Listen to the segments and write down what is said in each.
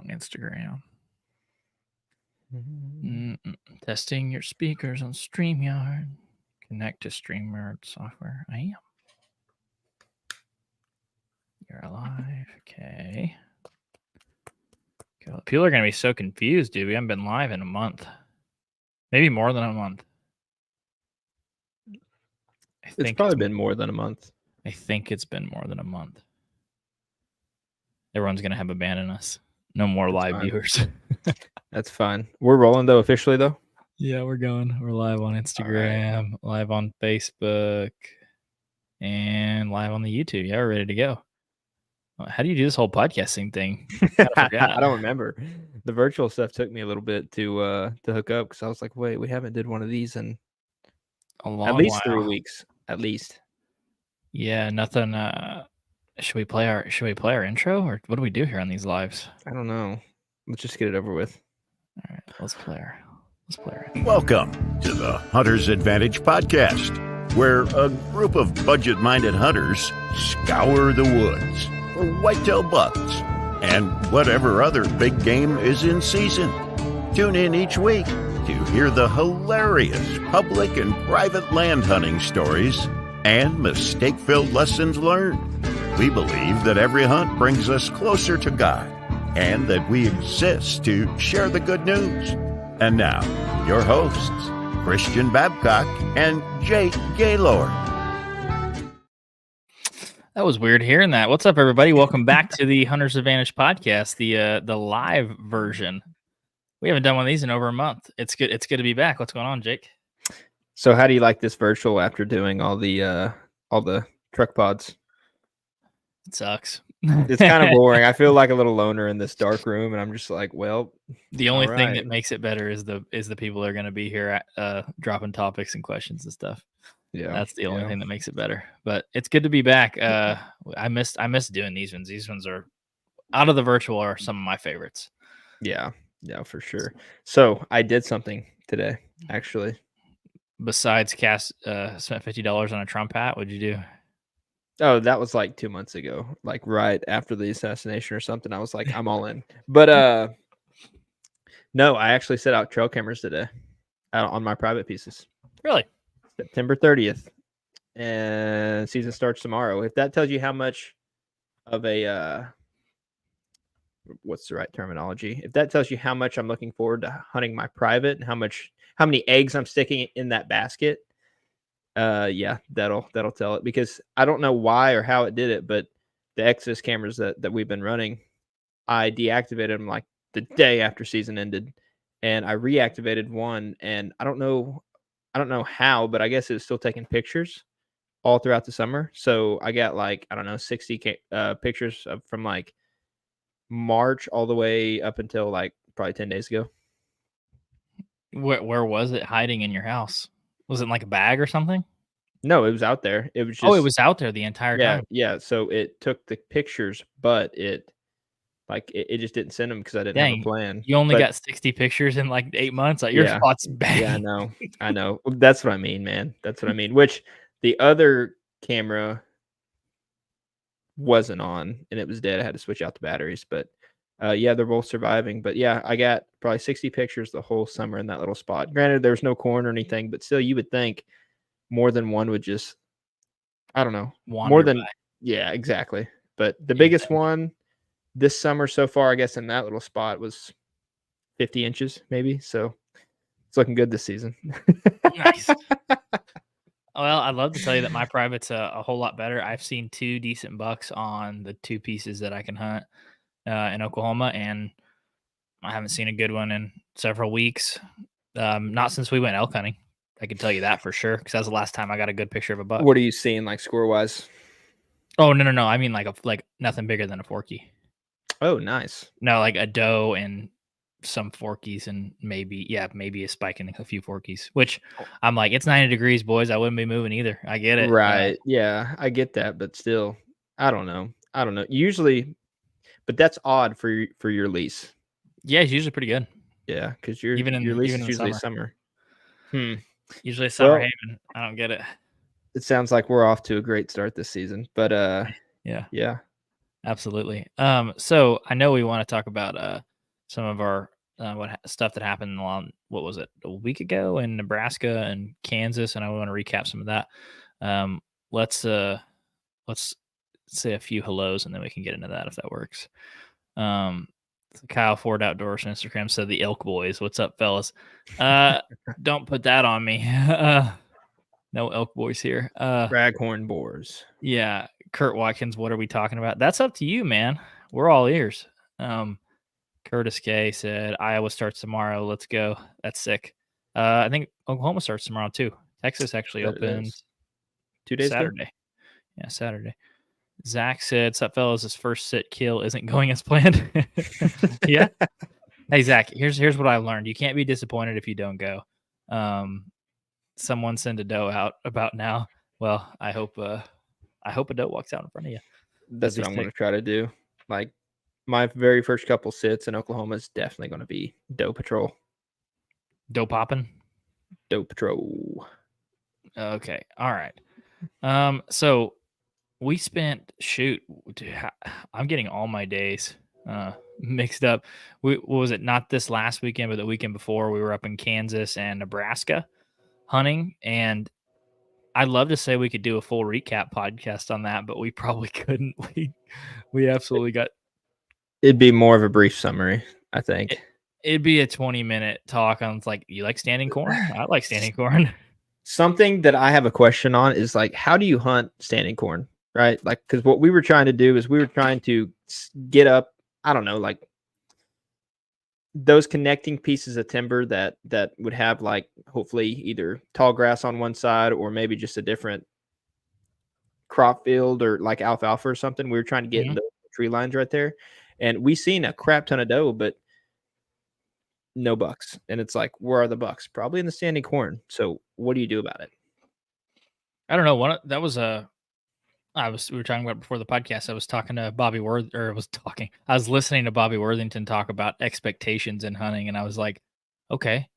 on Instagram. Testing your speakers on StreamYard. Connect to StreamYard software. I am. You're alive. Okay. People are going to be so confused, dude. We haven't been live in a month. Maybe more than a month. It's probably been more than a month. I think it's been more than a month. Everyone's going to have abandoned us. No more live viewers. That's fine. We're rolling, though, officially, though? Yeah, we're going. We're live on Instagram, live on Facebook, and live on the YouTube. Yeah, we're ready to go. How do you do this whole podcasting thing? I don't remember. The virtual stuff took me a little bit to hook up because I was like, wait, we haven't did one of these in at least 3 weeks. At least. Yeah, nothing. Should we play our intro, or what do we do here on these lives? I don't know. Let's just get it over with. All right, let's play our Welcome to the Hunter's Advantage podcast, where a group of budget-minded hunters scour the woods for whitetail bucks and whatever other big game is in season. Tune in each week to hear the hilarious public and private land hunting stories and mistake-filled lessons learned. We believe that every hunt brings us closer to God and that we exist to share the good news. And now, your hosts, Christian Babcock and Jake Gaylord. That was weird hearing that. What's up, everybody? Welcome back to the Hunter's Advantage podcast, the live version. We haven't done one of these in over a month. It's good. It's good to be back. What's going on, Jake? So, how do you like this virtual after doing all the truck pods? It sucks. It's kind of boring. I feel like a little loner in this dark room, and I'm just like, well, the only thing that makes it better is the people that are going to be here dropping topics and questions and stuff. Yeah, that's the only thing that makes it better. But it's good to be back. I missed doing these ones. These ones are out of the virtual are some of my favorites. Yeah, for sure. So I did something today, actually. Besides spent $50 on a Trump hat, what'd you do? Oh, that was like 2 months ago, like right after the assassination or something. I was like, I'm all in. But no, I actually set out trail cameras today on my private pieces. Really? September 30th. And season starts tomorrow. If that tells you how much of a what's the right terminology? If that tells you how much I'm looking forward to hunting my private and how many eggs I'm sticking in that basket. Yeah, that'll tell it, because I don't know why or how it did it, but the Exodus cameras that we've been running, I deactivated them like the day after season ended, and I reactivated one, and I don't know how, but I guess it's still taking pictures all throughout the summer. So I got 60 pictures from like March all the way up until like probably 10 days ago. Where was it hiding in your house? Was it in like a bag or something? No, it was out there. It was just... Oh, it was out there the entire time. Yeah. So it took the pictures, but it just didn't send them because I didn't have a plan. You only got 60 pictures in like 8 months. Like your spot's bad. Yeah, I know. That's what I mean, man. That's what I mean. Which the other camera wasn't on and it was dead. I had to switch out the batteries, but yeah, they're both surviving. But yeah, I got probably 60 pictures the whole summer in that little spot. Granted, there's no corn or anything, but still, you would think more than one would just, I don't know, yeah, exactly. But the biggest one this summer so far, I guess, in that little spot was 50 inches, maybe. So it's looking good this season. Nice. Well, I'd love to tell you that my private's a whole lot better. I've seen 2 decent bucks on the 2 pieces that I can hunt in Oklahoma, and I haven't seen a good one in several weeks. Not since we went elk hunting. I can tell you that for sure, because that was the last time I got a good picture of a buck. What are you seeing, like score wise? Oh, no. I mean like nothing bigger than a forky. Oh, nice. No, like a doe and some forkies and maybe a spike and a few forkies, which I'm like, it's 90 degrees, boys. I wouldn't be moving either. I get it. Right. Yeah, I get that. But still, I don't know. Usually, but that's odd for your lease. Yeah, it's usually pretty good. Yeah, because your lease is usually summer. Usually summer haven. I don't get it. It sounds like we're off to a great start this season, but yeah, absolutely. So I know we want to talk about some of our stuff that happened along, what was it, a week ago in Nebraska and Kansas, and I want to recap some of that. Let's say a few hellos and then we can get into that if that works. Kyle Ford Outdoors on Instagram said the Elk Boys. What's up, fellas? Don't put that on me. No Elk Boys here. Raghorn boars. Yeah, Kurt Watkins. What are we talking about? That's up to you, man. We're all ears. Curtis K said Iowa starts tomorrow. Let's go. That's sick. I think Oklahoma starts tomorrow too. Texas actually opens 2 days Saturday. ago? Yeah, Saturday. Zach said, "Sup, fellas? This first sit kill isn't going as planned." Yeah. Hey, Zach. Here's what I learned. You can't be disappointed if you don't go. Someone send a doe out about now. Well, I hope a doe walks out in front of you. That's what I'm going to try to do. Like my very first couple sits in Oklahoma is definitely going to be doe patrol. Doe popping. Doe patrol. Okay. All right. So we spent I'm getting all my days mixed up. What was it? Not this last weekend, but the weekend before, we were up in Kansas and Nebraska hunting, and I'd love to say we could do a full recap podcast on that, but we probably couldn't. We absolutely got. It'd be more of a brief summary, I think. It'd be a 20-minute talk on like, you like standing corn? I like standing corn. Something that I have a question on is like, how do you hunt standing corn? Right? Like, because what we were trying to do is we were trying to get up, I don't know, like those connecting pieces of timber that would have like hopefully either tall grass on one side or maybe just a different crop field or like alfalfa or something. We were trying to get in the tree lines right there, and we seen a crap ton of doe, but no bucks. And it's like, where are the bucks? Probably in the standing corn. So what do you do about it? I don't know. We were talking about before the podcast. I was talking to I was listening to Bobby Worthington talk about expectations in hunting. And I was like, okay,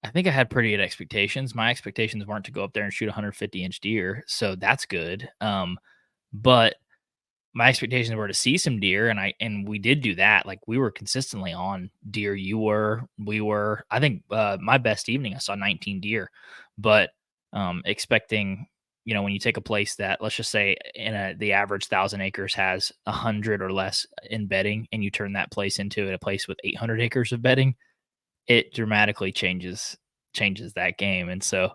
I think I had pretty good expectations. My expectations weren't to go up there and shoot 150-inch deer. So that's good. But my expectations were to see some deer. And we did do that. Like, we were consistently on deer. We were, I think my best evening, I saw 19 deer, but expecting, when you take a place that, let's just say the average 1,000 acres has 100 or less in bedding, and you turn that place into a place with 800 acres of bedding, it dramatically changes that game. And so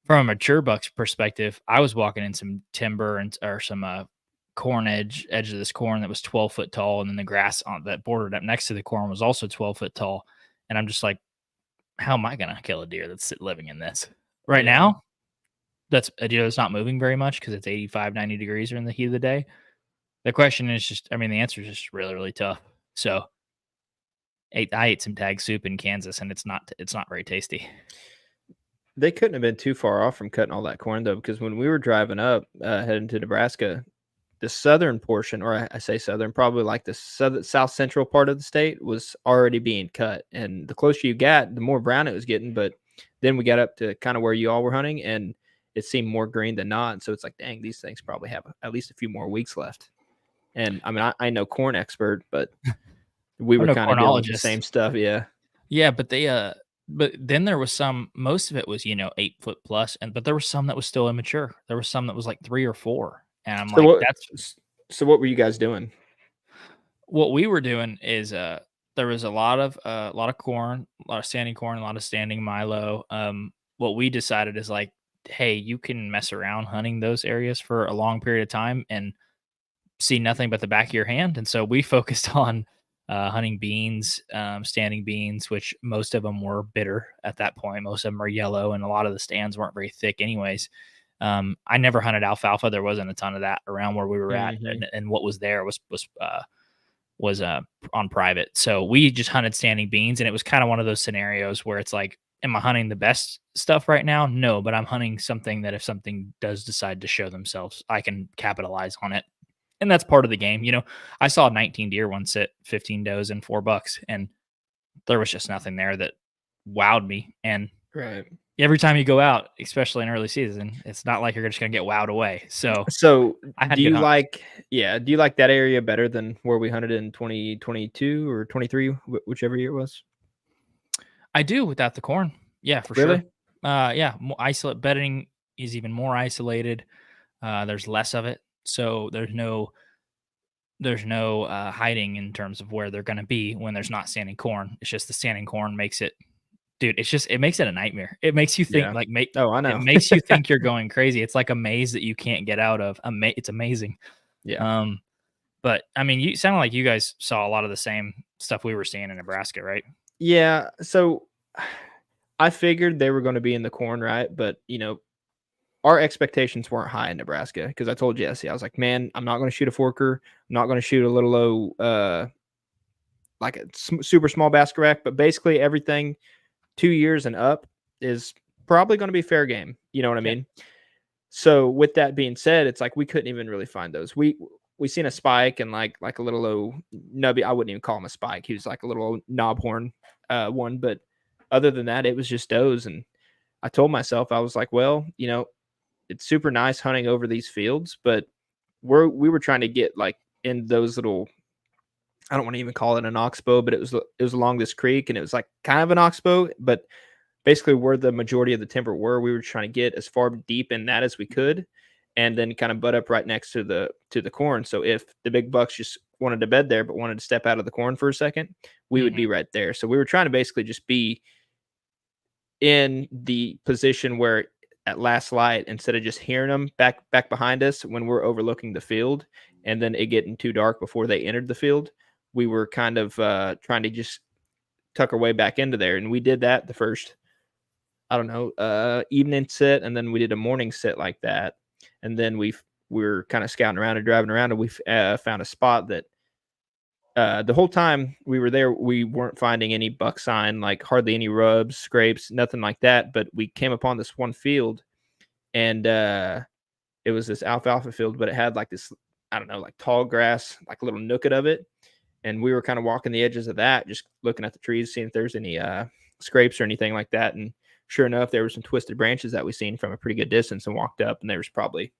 from a mature buck's perspective, I was walking in some timber or some corn edge of this corn that was 12 foot tall. And then the grass on that bordered up next to the corn was also 12 foot tall. And I'm just like, how am I going to kill a deer that's living in this right now? That's a deer that's not moving very much because it's 85, 90 degrees or in the heat of the day. The question is the answer is just really, really tough. So I ate some tag soup in Kansas, and it's not very tasty. They couldn't have been too far off from cutting all that corn, though, because when we were driving up, heading to Nebraska, the southern portion, or I say southern, probably like the south central part of the state, was already being cut. And the closer you got, the more brown it was getting. But then we got up to kind of where you all were hunting, and it seemed more green than not. So it's like, dang, these things probably have at least a few more weeks left. And I mean, I know corn expert, but we were kind of doing the same stuff. Yeah. Yeah. But but then there was most of it was, 8 foot plus. But there was some that was still immature. There was some that was like 3 or 4. And I'm so what were you guys doing? What we were doing is, there was a lot of corn, a lot of standing corn, a lot of standing milo. What we decided is like, hey, you can mess around hunting those areas for a long period of time and see nothing but the back of your hand. And so we focused on hunting beans, standing beans, which most of them were bitter at that point. Most of them are yellow, and a lot of the stands weren't very thick anyways. I never hunted alfalfa. There wasn't a ton of that around where we were at. And what was there was on private. So we just hunted standing beans, and it was kind of one of those scenarios where it's like, am I hunting the best stuff right now? No, but I'm hunting something that if something does decide to show themselves, I can capitalize on it. And that's part of the game. I saw 19 deer one sit, 15 does and 4 bucks, and there was just nothing there that wowed me. And right. every time you go out, especially in early season, it's not like you're just gonna get wowed away. So I had do good you hunts. do you like that area better than where we hunted in 2022 or 23, whichever year it was? I do without the corn. Yeah, for Really? sure. Yeah, more isolate bedding is even more isolated. There's less of it, so there's no hiding in terms of where they're going to be when there's not standing corn. It's just the standing corn makes it, dude. It makes it a nightmare. It makes you think Yeah. like Oh, I it know. makes you think you're going crazy. It's like a maze that you can't get out of. It's amazing. Yeah. But I mean, you sound like you guys saw a lot of the same stuff we were seeing in Nebraska, right? Yeah. So I figured they were going to be in the corn, right? But our expectations weren't high in Nebraska because I told Jesse, I was like, man, I'm not going to shoot a forker. I'm not going to shoot a little low, like a super small basket rack. But basically, everything 2 years and up is probably going to be fair game. You know what I Yeah. mean? So with that being said, it's like we couldn't even really find those. We seen a spike and like a little low nubby. I wouldn't even call him a spike. He was like a little knob horn one, but other than that, it was just does. And I told myself, I was like, well, it's super nice hunting over these fields, but we were trying to get like in those little. I don't want to even call it an oxbow, but it was along this creek, and it was like kind of an oxbow, but basically where the majority of the timber were, we were trying to get as far deep in that as we could, and then kind of butt up right next to the corn. So if the big bucks just wanted to bed there but wanted to step out of the corn for a second, we would be right there. So we were trying to basically just be in the position where at last light, instead of just hearing them back behind us when we're overlooking the field and then it getting too dark before they entered the field, we were kind of trying to just tuck our way back into there. And we did that the first, I don't know, evening sit, and then we did a morning sit like that. And then we were kind of scouting around and driving around, and we found a spot that the whole time we were there, we weren't finding any buck sign, like hardly any rubs, scrapes, nothing like that. But we came upon this one field, and it was this alfalfa field, but it had like this, I don't know, like tall grass, like a little nooket of it. And we were kind of walking the edges of that, just looking at the trees, seeing if there's any scrapes or anything like that. And sure enough, there were some twisted branches that we seen from a pretty good distance, and walked up, and there was probably,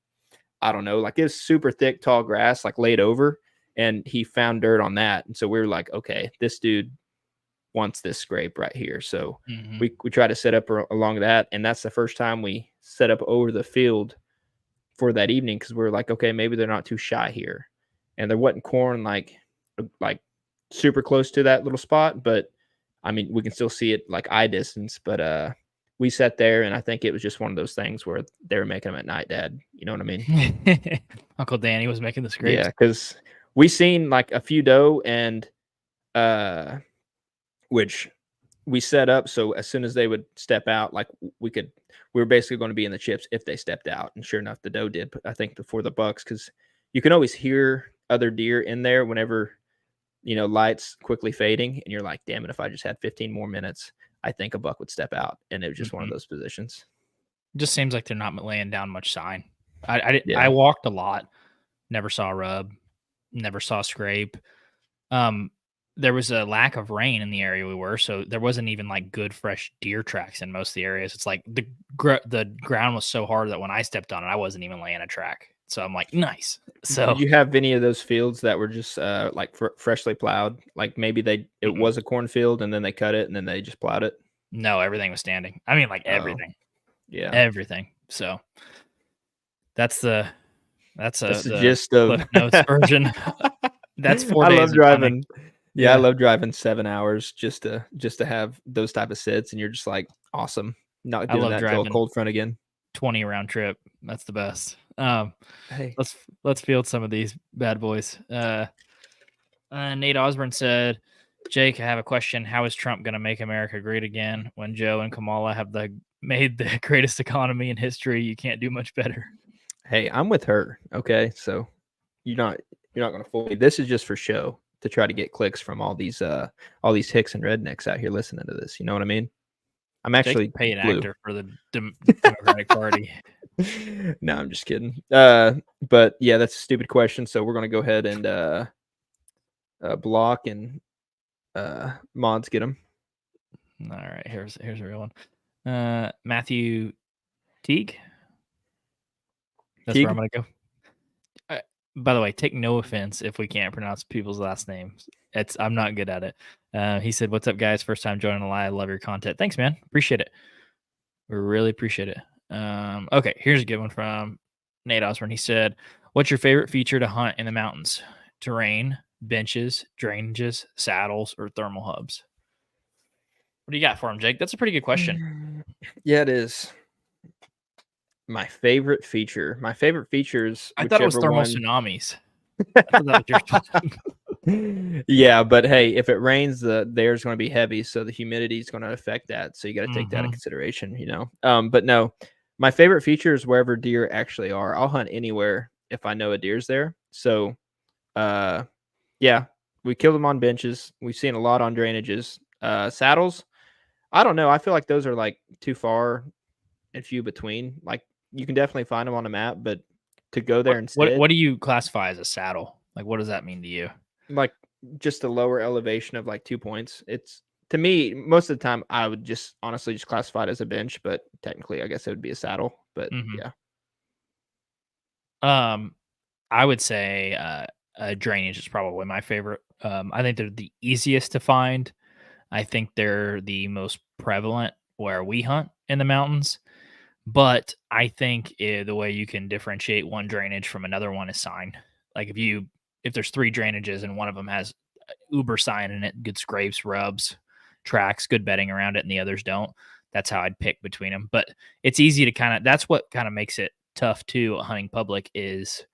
I don't know, like it was super thick, tall grass, like laid over, and he found dirt on that. And so we were like, okay, this dude wants this scrape right here. So we try to set up along that, and that's the first time we set up over the field for that evening, because we were like, okay, maybe they're not too shy here. And there wasn't corn like super close to that little spot, but I mean, we can still see it like eye distance. But we sat there, and I think it was just one of those things where they were making them at night, Dad. You know what I mean? Uncle Danny was making the scrapes. Yeah, because we seen like a few doe, and which we set up so as soon as they would step out, like we were basically going to be in the chips if they stepped out. And sure enough, the doe did, I think, before the bucks, because you can always hear other deer in there whenever lights quickly fading, and you're like, damn it, if I just had 15 more minutes, I think a buck would step out. And it was just one of those positions. Just seems like they're not laying down much sign. I Yeah. walked a lot, never saw a rub, never saw a scrape. There was a lack of rain in the area we were, so there wasn't even like good fresh deer tracks in most of the areas. It's like the ground was so hard that when I stepped on it, I wasn't even laying a track. So I'm like, nice. So did you have any of those fields that were just like freshly plowed? Like maybe it was a cornfield and then they cut it and then they just plowed it? No, everything was standing. I mean, like everything. Yeah. Everything. So that's the gist of Cliff Notes version. That's 4 days. I love driving. Hunting. Yeah, I love driving 7 hours just to have those type of sits, and you're just like, awesome. Not doing that till a cold front again. 20 round trip. That's the best. Hey, let's field some of these bad boys. Nate Osborne said, Jake, I have a question. How is Trump going to make America great again when Joe and Kamala have made the greatest economy in history? You can't do much better. Hey, I'm with her. Okay, so you're not going to fool me. This is just for show, to try to get clicks from all these hicks and rednecks out here listening to this. You know what I mean? I'm actually pay an actor for the Democratic Party. No, I'm just kidding. But yeah, that's a stupid question. So we're gonna go ahead and block and mods get them. All right, here's a real one. Matthew Teague. That's where I'm going to go. By the way, take no offense if we can't pronounce people's last names. I'm not good at it. He said, "What's up, guys? First time joining the live. Love your content. Thanks, man. Appreciate it. We really appreciate it." Okay, here's a good one from Nate Osborne. He said, "What's your favorite feature to hunt in the mountains? Terrain, benches, drainages, saddles, or thermal hubs?" What do you got for him, Jake? That's a pretty good question. Yeah, it is. My favorite features. I thought it was thermal tsunamis. I thought that was your spot. Yeah, but hey, if it rains, the air's going to be heavy, so the humidity is going to affect that. So you got to take that in consideration, you know. But no, my favorite feature is wherever deer actually are. I'll hunt anywhere if I know a deer's there. So, yeah, we kill them on benches. We've seen a lot on drainages. Saddles, I don't know. I feel like those are like too far and few between. Like you can definitely find them on a map, but to go there and sit, what do you classify as a saddle? Like, what does that mean to you? Like just a lower elevation of like 2 points. It's to me, most of the time I would just honestly just classify it as a bench, but technically I guess it would be a saddle. But yeah. I would say drainage is probably my favorite. I think they're the easiest to find. I think they're the most prevalent where we hunt in the mountains. But I think the way you can differentiate one drainage from another one is sign. Like if there's 3 drainages and one of them has Uber sign in it, good scrapes, rubs, tracks, good bedding around it, and the others don't, that's how I'd pick between them. But it's easy to that's what kind of makes it tough too. Hunting public is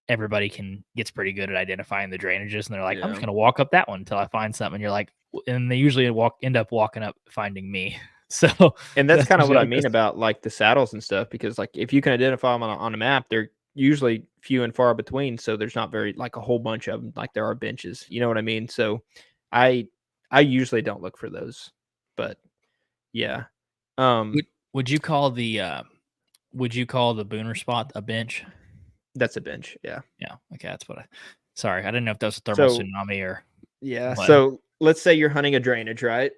everybody gets pretty good at identifying the drainages, and they're like, I'm just gonna walk up that one until I find something. And you're like, and they usually end up walking up finding me. So, and that's kind of what I mean about like the saddles and stuff, because like if you can identify them on a map, they're usually few and far between. So there's not very like a whole bunch of them like there are benches. You know what I mean? So I usually don't look for those, but yeah. Would you call the Booner spot a bench? That's a bench. Yeah. Yeah. Okay. That's what sorry. I didn't know if that was a thermal tsunami or. Yeah. What? So let's say you're hunting a drainage, right?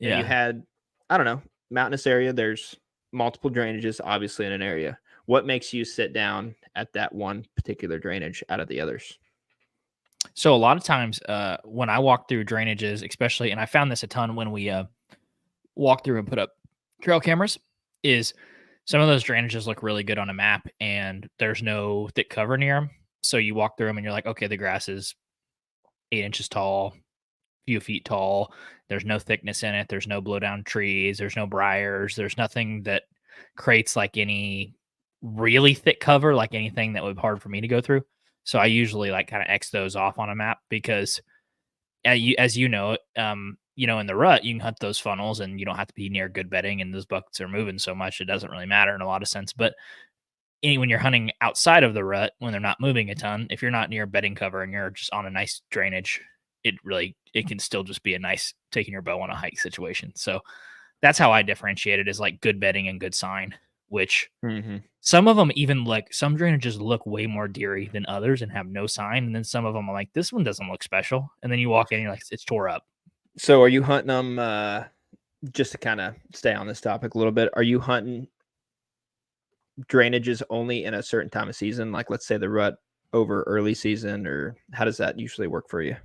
And yeah. You had, I don't know, mountainous area. There's multiple drainages, obviously, in an area. What makes you sit down at that one particular drainage out of the others? So a lot of times when I walk through drainages, especially, and I found this a ton when we walk through and put up trail cameras, is some of those drainages look really good on a map and there's no thick cover near them. So you walk through them and you're like, okay, the grass is 8 inches tall, few feet tall. There's no thickness in it. There's no blow down trees. There's no briars. There's nothing that creates like any really thick cover, like anything that would be hard for me to go through. So I usually like kind of X those off on a map because as you know, in the rut, you can hunt those funnels and you don't have to be near good bedding and those bucks are moving so much. It doesn't really matter in a lot of sense. But when you're hunting outside of the rut, when they're not moving a ton, if you're not near bedding cover and you're just on a nice drainage, it can still just be a nice taking your bow on a hike situation. So that's how I differentiate it, is like good bedding and good sign, which some of them even like some drainages look way more deery than others and have no sign. And then some of them are like, this one doesn't look special. And then you walk in and you're like, it's tore up. So are you hunting them, just to kind of stay on this topic a little bit, are you hunting drainages only in a certain time of season? Like let's say the rut over early season, or how does that usually work for you?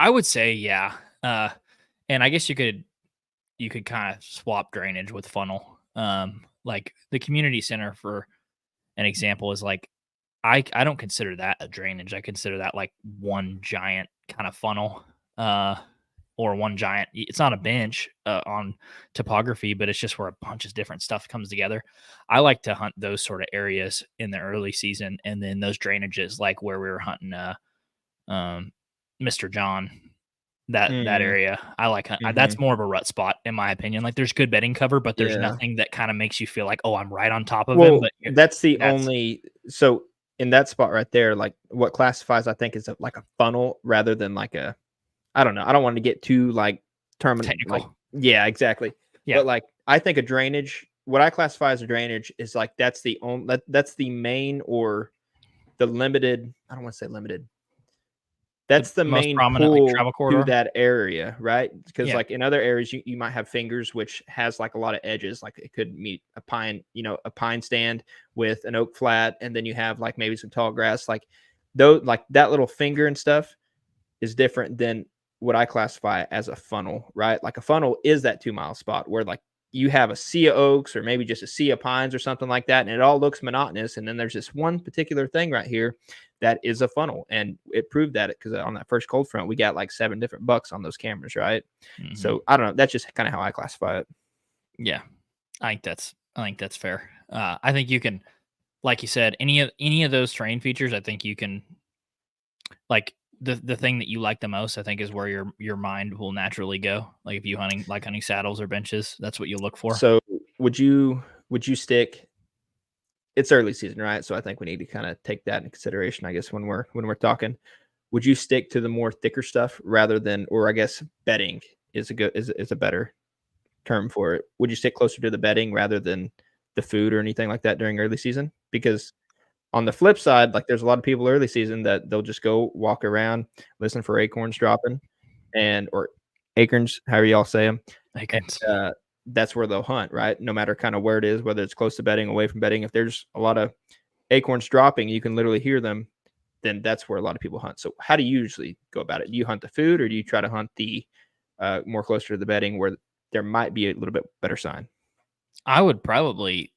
I would say, yeah. And I guess you could kind of swap drainage with funnel. Like the community center, for an example, is like, I don't consider that a drainage. I consider that like one giant kind of funnel, or one giant, it's not a bench on topography, but it's just where a bunch of different stuff comes together. I like to hunt those sort of areas in the early season. And then those drainages, like where we were hunting, Mr. John, that area, I like that's more of a rut spot in my opinion. Like there's good bedding cover, but there's nothing that kind of makes you feel like, oh, I'm right on top of him. But that's only, so in that spot right there, like what classifies, I think, is like a funnel rather than like a, I don't know. I don't want to get too like technical. Like, yeah, exactly. Yeah. But like, I think a drainage, what I classify as a drainage is like, that's the main or the limited, I don't want to say limited. That's the most main prominent, like, pull travel to corridor? that area, right? Because Yeah. like in other areas, you might have fingers, which has like a lot of edges. Like it could meet a pine, a pine stand with an oak flat, and then you have like maybe some tall grass. Like though, like that little finger and stuff is different than what I classify as a funnel, right? Like a funnel is that 2 mile spot where like you have a sea of oaks or maybe just a sea of pines or something like that, and it all looks monotonous. And then there's this one particular thing right here that is a funnel, and it proved that because on that first cold front we got like 7 different bucks on those cameras, right? Mhm. So I don't know. That's just kind of how I classify it. Yeah. I think that's fair. I think you can, like you said, any of those terrain features, I think you can, like, the thing that you like the most, I think, is where your mind will naturally go. Like if you hunting saddles or benches, that's what you look for. So would you stick? It's early season, right? So I think we need to kind of take that into consideration, I guess, when we're talking. Would you stick to the more thicker stuff rather than, or I guess bedding is a better term for it? Would you stick closer to the bedding rather than the food or anything like that during early season? Because on the flip side, like there's a lot of people early season that they'll just go walk around, listen for acorns dropping, or acorns, however y'all say them. Acorns. That's where they'll hunt, right? No matter kind of where it is, whether it's close to bedding, away from bedding. If there's a lot of acorns dropping, you can literally hear them. Then that's where a lot of people hunt. So how do you usually go about it? Do you hunt the food, or do you try to hunt the more closer to the bedding where there might be a little bit better sign? I would probably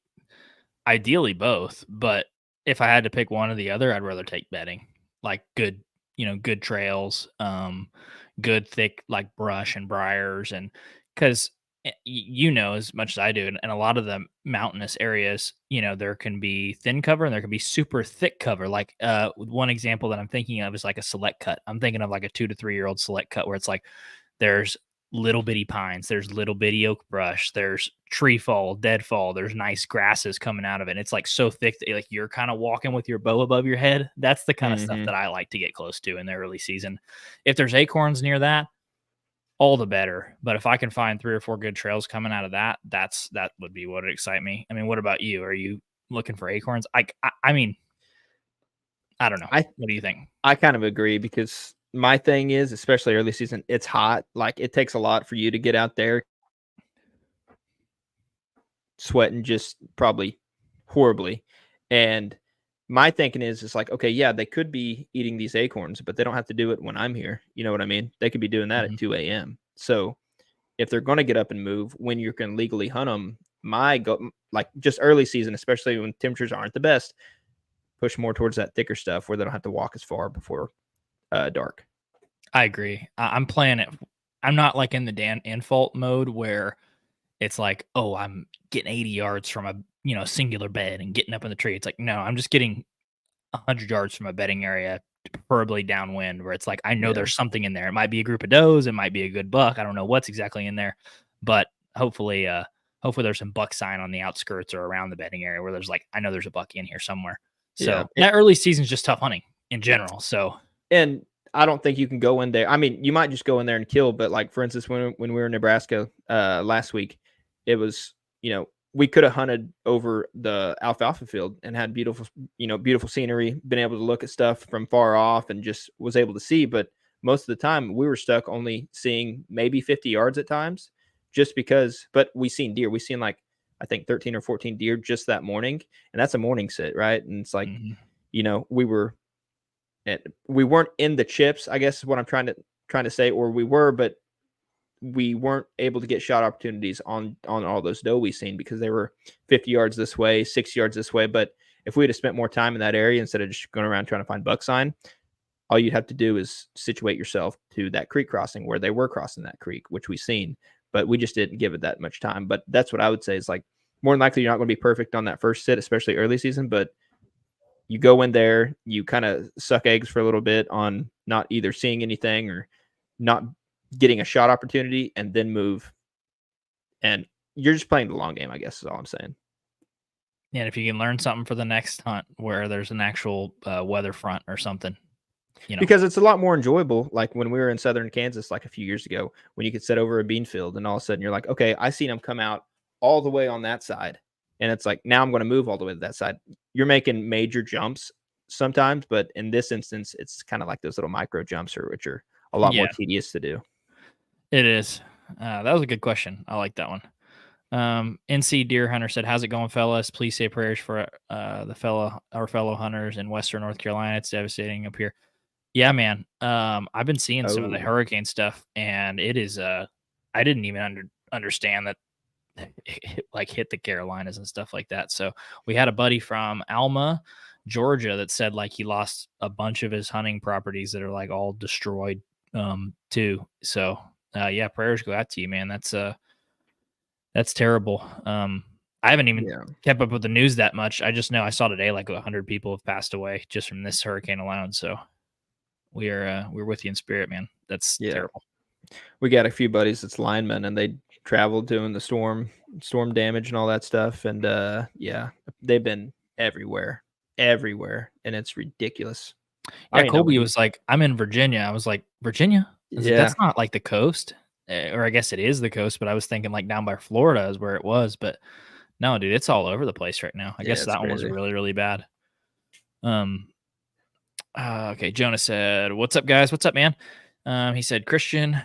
ideally both, but if I had to pick one or the other, I'd rather take bedding. Like good trails, good thick like brush and briars, and because as much as I do, and a lot of the mountainous areas, there can be thin cover and there can be super thick cover. Like one example that I'm thinking of is like a select cut. I'm thinking of like a 2 to 3 year old select cut where it's like there's little bitty pines, there's little bitty oak brush, there's tree fall, deadfall, there's nice grasses coming out of it. And it's like so thick that like you're kind of walking with your bow above your head. That's the kind of stuff Mhm. that I like to get close to in the early season. If there's acorns near that, all the better. But if I can find 3 or 4 good trails coming out of that, that would be what would excite me. I mean, what about you? Are you looking for acorns? I mean, I don't know. I What do you think? I kind of agree because my thing is, especially early season, it's hot. Like it takes a lot for you to get out there sweating just probably horribly. And my thinking is, it's like, okay, yeah, they could be eating these acorns, but they don't have to do it when I'm here. You know what I mean? They could be doing that Mhm. at 2 a.m. So if they're going to get up and move when you can legally hunt them, like just early season, especially when temperatures aren't the best, push more towards that thicker stuff where they don't have to walk as far before dark. I agree. I'm playing it. I'm not like in the Dan Infault mode where it's like, oh, I'm getting 80 yards from a singular bed and getting up in the tree. It's like, no, I'm just getting 100 yards from a bedding area, preferably downwind, where it's like I know Yeah. there's something in there. It might be a group of does, it might be a good buck. I don't know what's exactly in there, but hopefully there's some buck sign on the outskirts or around the bedding area where there's like I know there's a buck in here somewhere. Yeah. So that early season's just tough hunting in general. So And I don't think you can go in there. I mean, you might just go in there and kill, but like for instance, when we were in Nebraska last week, it was we could have hunted over the alfalfa field and had beautiful scenery, been able to look at stuff from far off, and just was able to see. But most of the time, we were stuck only seeing maybe 50 yards at times, just because. But we seen deer. We seen like I think 13 or 14 deer just that morning, and that's a morning sit, right? And it's like mhm. we were and we weren't in the chips, I guess is what I'm trying to say, or we were, but we weren't able to get shot opportunities on all those doe we seen because they were 50 yards this way, 60 yards this way. But if we'd have spent more time in that area instead of just going around trying to find buck sign, all you'd have to do is situate yourself to that creek crossing where they were crossing that creek, which we seen, but we just didn't give it that much time. But that's what I would say is like more than likely you're not going to be perfect on that first sit, especially early season, but you go in there, you kind of suck eggs for a little bit on not either seeing anything or not getting a shot opportunity, and then move. And you're just playing the long game, I guess is all I'm saying. And if you can learn something for the next hunt where there's an actual weather front or something, Because it's a lot more enjoyable. Like when we were in southern Kansas, like a few years ago, when you could sit over a bean field and all of a sudden you're like, okay, I seen them come out all the way on that side. And it's like, now I'm going to move all the way to that side. You're making major jumps sometimes, but in this instance, it's kind of like those little micro jumps, which are a lot more Yeah. tedious to do. It is. That was a good question. I like that one. NC Deer Hunter said, "How's it going, fellas? Please say prayers for our fellow hunters in Western North Carolina. It's devastating up here." Yeah, man. I've been seeing some of the Oh. hurricane stuff, and it is. I didn't even understand that it, like, hit the Carolinas and stuff like that. So we had a buddy from Alma, Georgia, that said like he lost a bunch of his hunting properties that are like all destroyed too. So yeah, prayers go out to you, man. That's terrible. I haven't even kept up with the news that much. I just know I saw today like 100 people have passed away just from this hurricane alone. So we're with you in spirit, man. That's terrible. We got a few buddies that's linemen, and they traveled doing the storm damage and all that stuff. And they've been everywhere, and it's ridiculous. Yeah, Colby was like, "I'm in Virginia." I was like, "Virginia? That's not like the coast." Or I guess it is the coast, but I was thinking like down by Florida is where it was. But no, dude, it's all over the place right now. I guess that one was really, really bad. Okay, Jonah said, "What's up, guys? What's up, man?" He said, "Christian,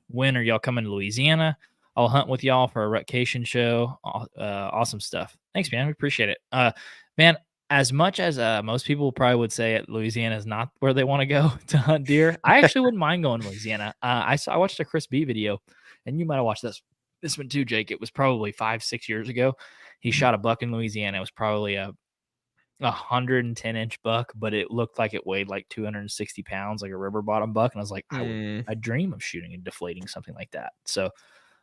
when are y'all coming to Louisiana? I'll hunt with y'all for a rutcation show. Awesome stuff. Thanks, man. We appreciate it. Man, as much as most people probably would say Louisiana is not where they want to go to hunt deer, I actually wouldn't mind going to Louisiana. I watched a Chris B video, and you might have watched this one too, Jake. It was probably 5-6 years ago. He shot a buck in Louisiana. It was probably a 110-inch buck, but it looked like it weighed like 260 pounds, like a river bottom buck. And I was like, I dream of shooting and deflating something like that. So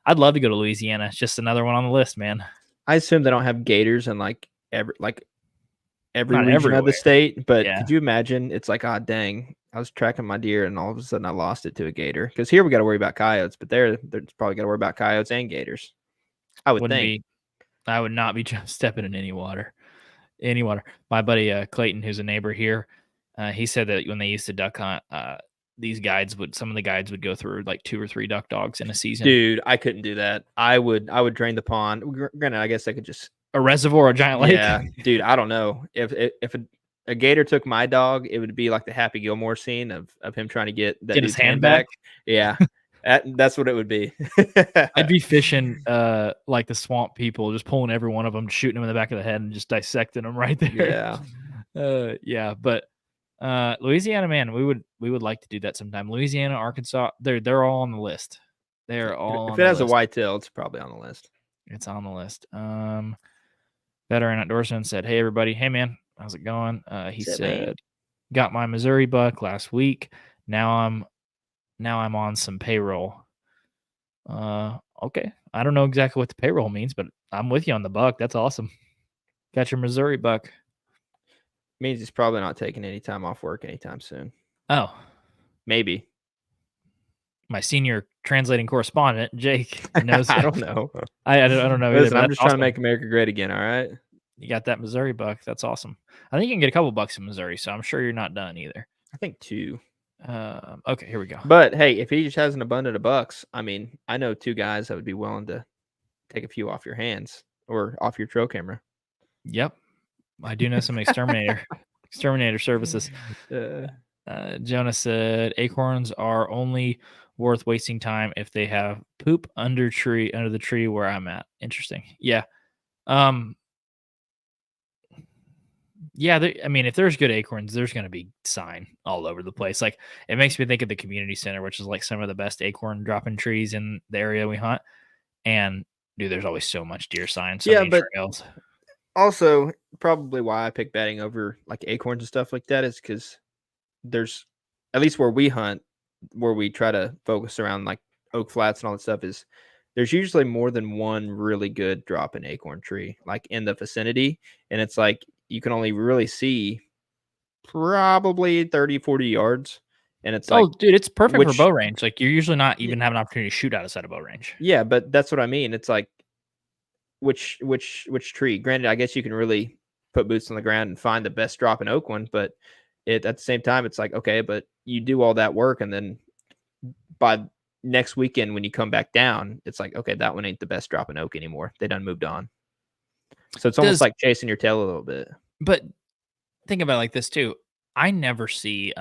I'd love to go to Louisiana. It's just another one on the list, man. I assume they don't have gators in every region of the state, but could you imagine? It's like, oh dang, I was tracking my deer and all of a sudden I lost it to a gator. Because here we got to worry about coyotes, but they're probably got to worry about coyotes and gators. I would think. I would not be stepping in any water. My buddy Clayton, who's a neighbor here, he said that when they used to duck hunt, some of the guides would go through like 2 or 3 duck dogs in a season. Dude, I couldn't do that. I would drain the pond. Granted, I guess I could just a reservoir, a giant lake. Yeah, dude, I don't know if a gator took my dog, it would be like the Happy Gilmore scene of him trying to get his hand back. Yeah. That's what it would be. I'd be fishing like the swamp people, just pulling every one of them, shooting them in the back of the head, and just dissecting them right there. Yeah. But Louisiana, man, we would like to do that sometime. Louisiana, Arkansas, they're all on the list. They're all. If it has a whitetail, it's probably on the list. It's on the list. Veteran Outdoorsman said, "Hey everybody, hey man, how's it going?" He said, "Got my Missouri buck last week. Now I'm on some payroll." Okay. I don't know exactly what the payroll means, but I'm with you on the buck. That's awesome. Got your Missouri buck. Means he's probably not taking any time off work anytime soon. Oh. Maybe. My senior translating correspondent, Jake, knows. I don't know. I don't know. Listen, I'm just trying to make America great again, all right? You got that Missouri buck. That's awesome. I think you can get a couple bucks in Missouri, so I'm sure you're not done either. I think 2. Okay, here we go. But hey, if he just has an abundance of bucks, I mean, I know 2 guys that would be willing to take a few off your hands or off your trail camera. Yep, I do know some exterminator services. Jonah said acorns are only worth wasting time if they have poop under the tree where I'm at. Interesting. Yeah. Yeah, I mean, if there's good acorns, there's going to be sign all over the place. Like, it makes me think of the community center, which is like some of the best acorn dropping trees in the area we hunt. And dude, there's always so much deer sign. But trails. Also, probably why I pick bedding over like acorns and stuff like that is because there's, at least where we hunt, where we try to focus around like Oak Flats and all that stuff, is there's usually more than one really good dropping acorn tree like in the vicinity. And it's like, you can only really see probably 30-40 yards. And it's like, dude, it's perfect for bow range. Like, you're usually not even having an opportunity to shoot outside of bow range. Yeah, but that's what I mean. It's like, which tree? Granted, I guess you can really put boots on the ground and find the best dropping oak one, but at the same time, it's like, okay, but you do all that work, and then by next weekend when you come back down, it's like, okay, that one ain't the best dropping oak anymore. They done moved on. So it's almost like chasing your tail a little bit. But think about it like this too. I never see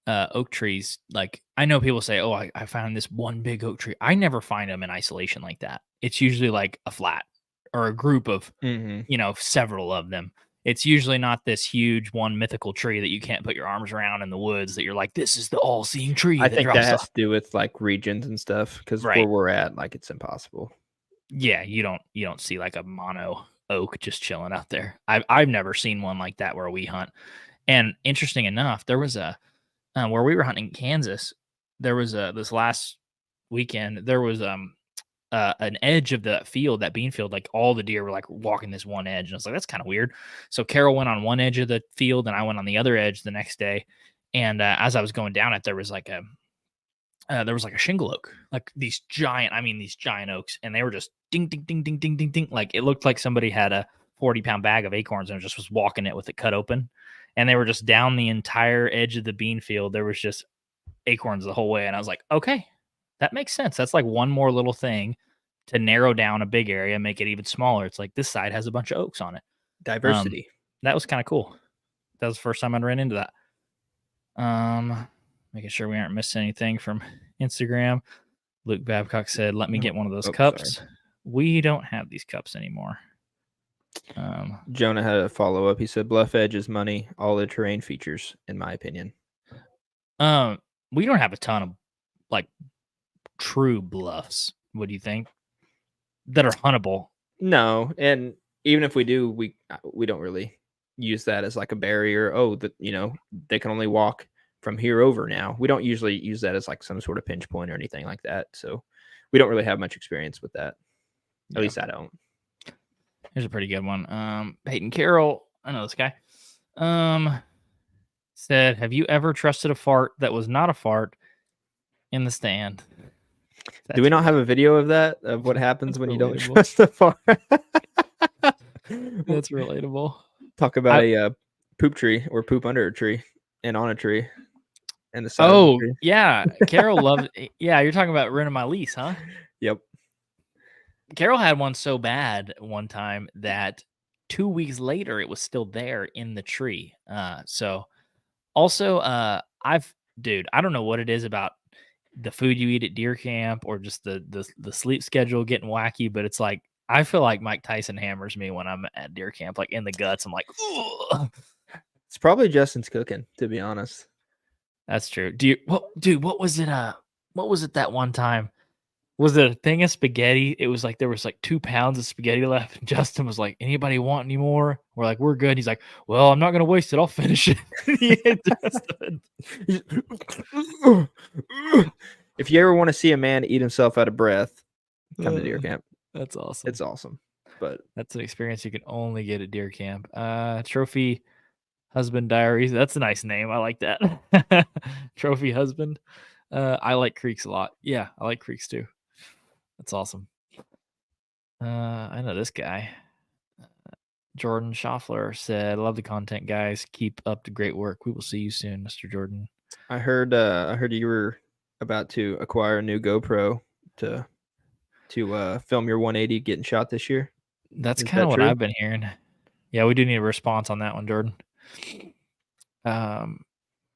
oak trees. Like, I know people say, "Oh, I found this one big oak tree." I never find them in isolation like that. It's usually like a flat or a group of, Mhm. several of them. It's usually not this huge one mythical tree that you can't put your arms around in the woods that you're like, this is the all-seeing tree I that think that drops has off. to do with like regions and stuff because Right. where we're at, like it's impossible. Yeah, you don't see like a mono oak just chilling out there. I've never seen one like that where we hunt. And interesting enough, there was a where we were hunting in Kansas. There was a this last weekend. There was an edge of the field, that bean field. Like all the deer were like walking this one edge, and I was like, that's kind of weird. So Carol went on one edge of the field, and I went on the other edge the next day. And as I was going down it, there was like a shingle oak, like these giant oaks, and they were just ding, ding, ding, ding, ding, ding, ding. Like it looked like somebody had a 40-pound bag of acorns and just was walking it with it cut open. And they were just down the entire edge of the bean field. There was just acorns the whole way. And I was like, okay, that makes sense. That's like one more little thing to narrow down a big area, make it even smaller. It's like this side has a bunch of oaks on it. Diversity. That was kind of cool. That was the first time I'd ran into that. Making sure we aren't missing anything from Instagram. Luke Babcock said, let me get one of those cups. Sorry. We don't have these cups anymore. Jonah had a follow up. He said, Bluff Edge is money, all the terrain features, in my opinion. We don't have a ton of like true bluffs. What do you think? That are huntable. No, and even if we do, we don't really use that as like a barrier. Oh, that they can only walk from here over now. We don't usually use that as like some sort of pinch point or anything like that. So we don't really have much experience with that. At least I don't. Here's a pretty good one. Peyton Carroll, I know this guy. Said, have you ever trusted a fart that was not a fart in the stand? Do we not have a video of that, of what happens when you don't relatable. trust the fart? That's relatable. Talk about a poop tree or poop under a tree and on a tree. And the side of the tree. Yeah. Carol loved it. Yeah, you're talking about ruining my lease, huh? Yep. Carol had one so bad one time that 2 weeks later it was still there in the tree. So also I don't know what it is about the food you eat at deer camp or just the sleep schedule getting wacky, but it's like I feel like Mike Tyson hammers me when I'm at deer camp, like in the guts. I'm like, ugh. It's probably Justin's cooking, to be honest. That's true. What was it? What was it that one time? Was it a thing of spaghetti? It was like there was like 2 pounds of spaghetti left. And Justin was like, anybody want any more? We're like, we're good. He's like, well, I'm not gonna waste it. I'll finish it. If you ever want to see a man eat himself out of breath, come to deer camp. That's awesome. It's awesome. But that's an experience you can only get at deer camp. Trophy Husband Diaries. That's a nice name. I like that. Trophy Husband. I like creeks a lot. Yeah, I like creeks too. That's awesome. I know this guy. Jordan Schaffler said, love the content, guys. Keep up the great work. We will see you soon, Mr. Jordan. I heard you were about to acquire a new GoPro to film your 180 getting shot this year. That's kind of what I've been hearing. Yeah, we do need a response on that one, Jordan.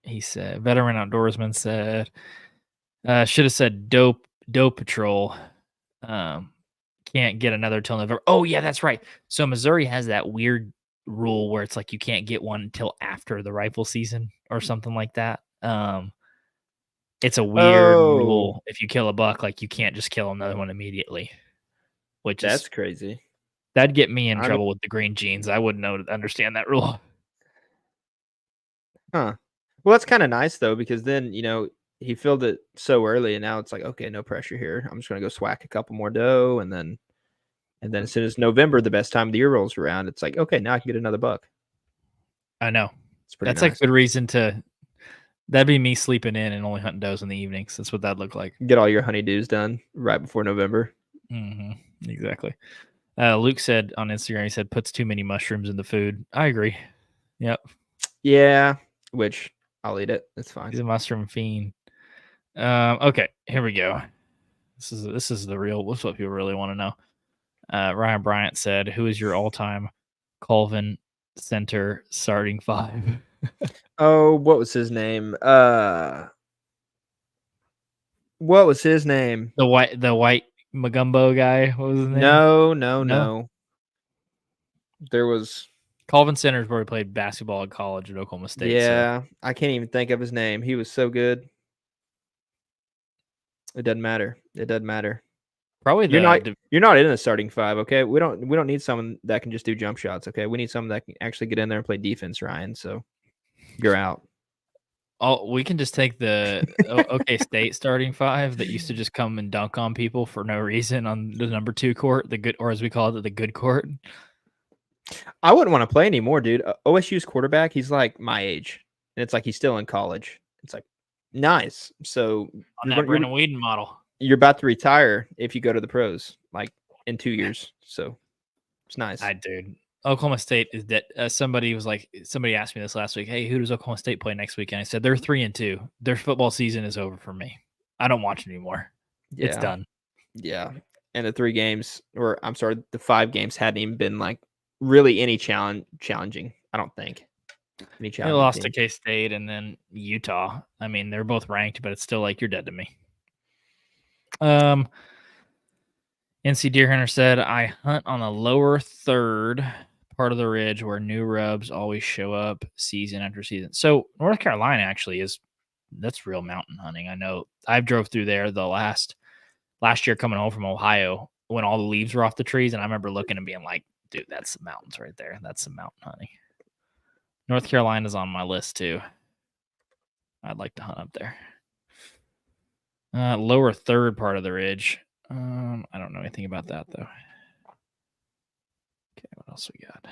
He said, veteran outdoorsman said, should have said dope patrol. Can't get another till November. Oh yeah, that's right. So Missouri has that weird rule where it's like you can't get one until after the rifle season or something like that. It's a weird rule. If you kill a buck, like you can't just kill another one immediately. That's crazy. That'd get me in trouble with the green jeans. I wouldn't understand that rule. Huh. Well, that's kind of nice though, because then he filled it so early, and now it's like, okay, no pressure here. I'm just gonna go swack a couple more doe, and then as soon as November, the best time of the year rolls around, it's like, okay, now I can get another buck. I know. That's nice. A good reason to. That'd be me sleeping in and only hunting does in the evenings. That's what that'd look like. Get all your honeydews done right before November. Mm-hmm. Exactly. Luke said on Instagram, he said, puts too many mushrooms in the food. I agree. Yep. Yeah, which I'll eat it. It's fine. He's a mushroom fiend. Okay, here we go. This is the real. What's what people really want to know. Ryan Bryant said, "Who is your all-time Colvin center starting 5. Oh, what was his name? What was his name? The white Magumbo guy. What was his name? No. No? There was. Calvin Centers where he played basketball at college at Oklahoma State. Yeah, I can't even think of his name. He was so good. It doesn't matter. It doesn't matter. Probably You're not in the starting 5, okay? We don't need someone that can just do jump shots, okay? We need someone that can actually get in there and play defense, Ryan. So you're out. Oh, we can just take the OK State starting 5 that used to just come and dunk on people for no reason on the number 2 court, the good, or as we call it, the good court. I wouldn't want to play anymore, dude. OSU's quarterback, he's like my age, and it's like he's still in college. It's like nice. So On that Brandon Whedon model. You're about to retire if you go to the pros, like in 2 years. So it's nice. Dude, Oklahoma State is that. Somebody asked me this last week. Hey, who does Oklahoma State play next week? And I said they're 3-2. Their football season is over for me. I don't watch it anymore. Yeah. It's done. Yeah, and the 5 games hadn't even been like really any challenging. I don't think any challenging. They lost to K-State and then Utah. I mean, they're both ranked, but it's still like you're dead to me. NC Deer Hunter said, I hunt on the lower third part of the ridge where new rubs always show up season after season. So North Carolina actually that's real mountain hunting. I know I've drove through there the last year coming home from Ohio when all the leaves were off the trees. And I remember looking and being like, dude, that's the mountains right there. That's some mountain hunting. North Carolina's on my list too. I'd like to hunt up there. Lower third part of the ridge. I don't know anything about that though. Okay, what else we got?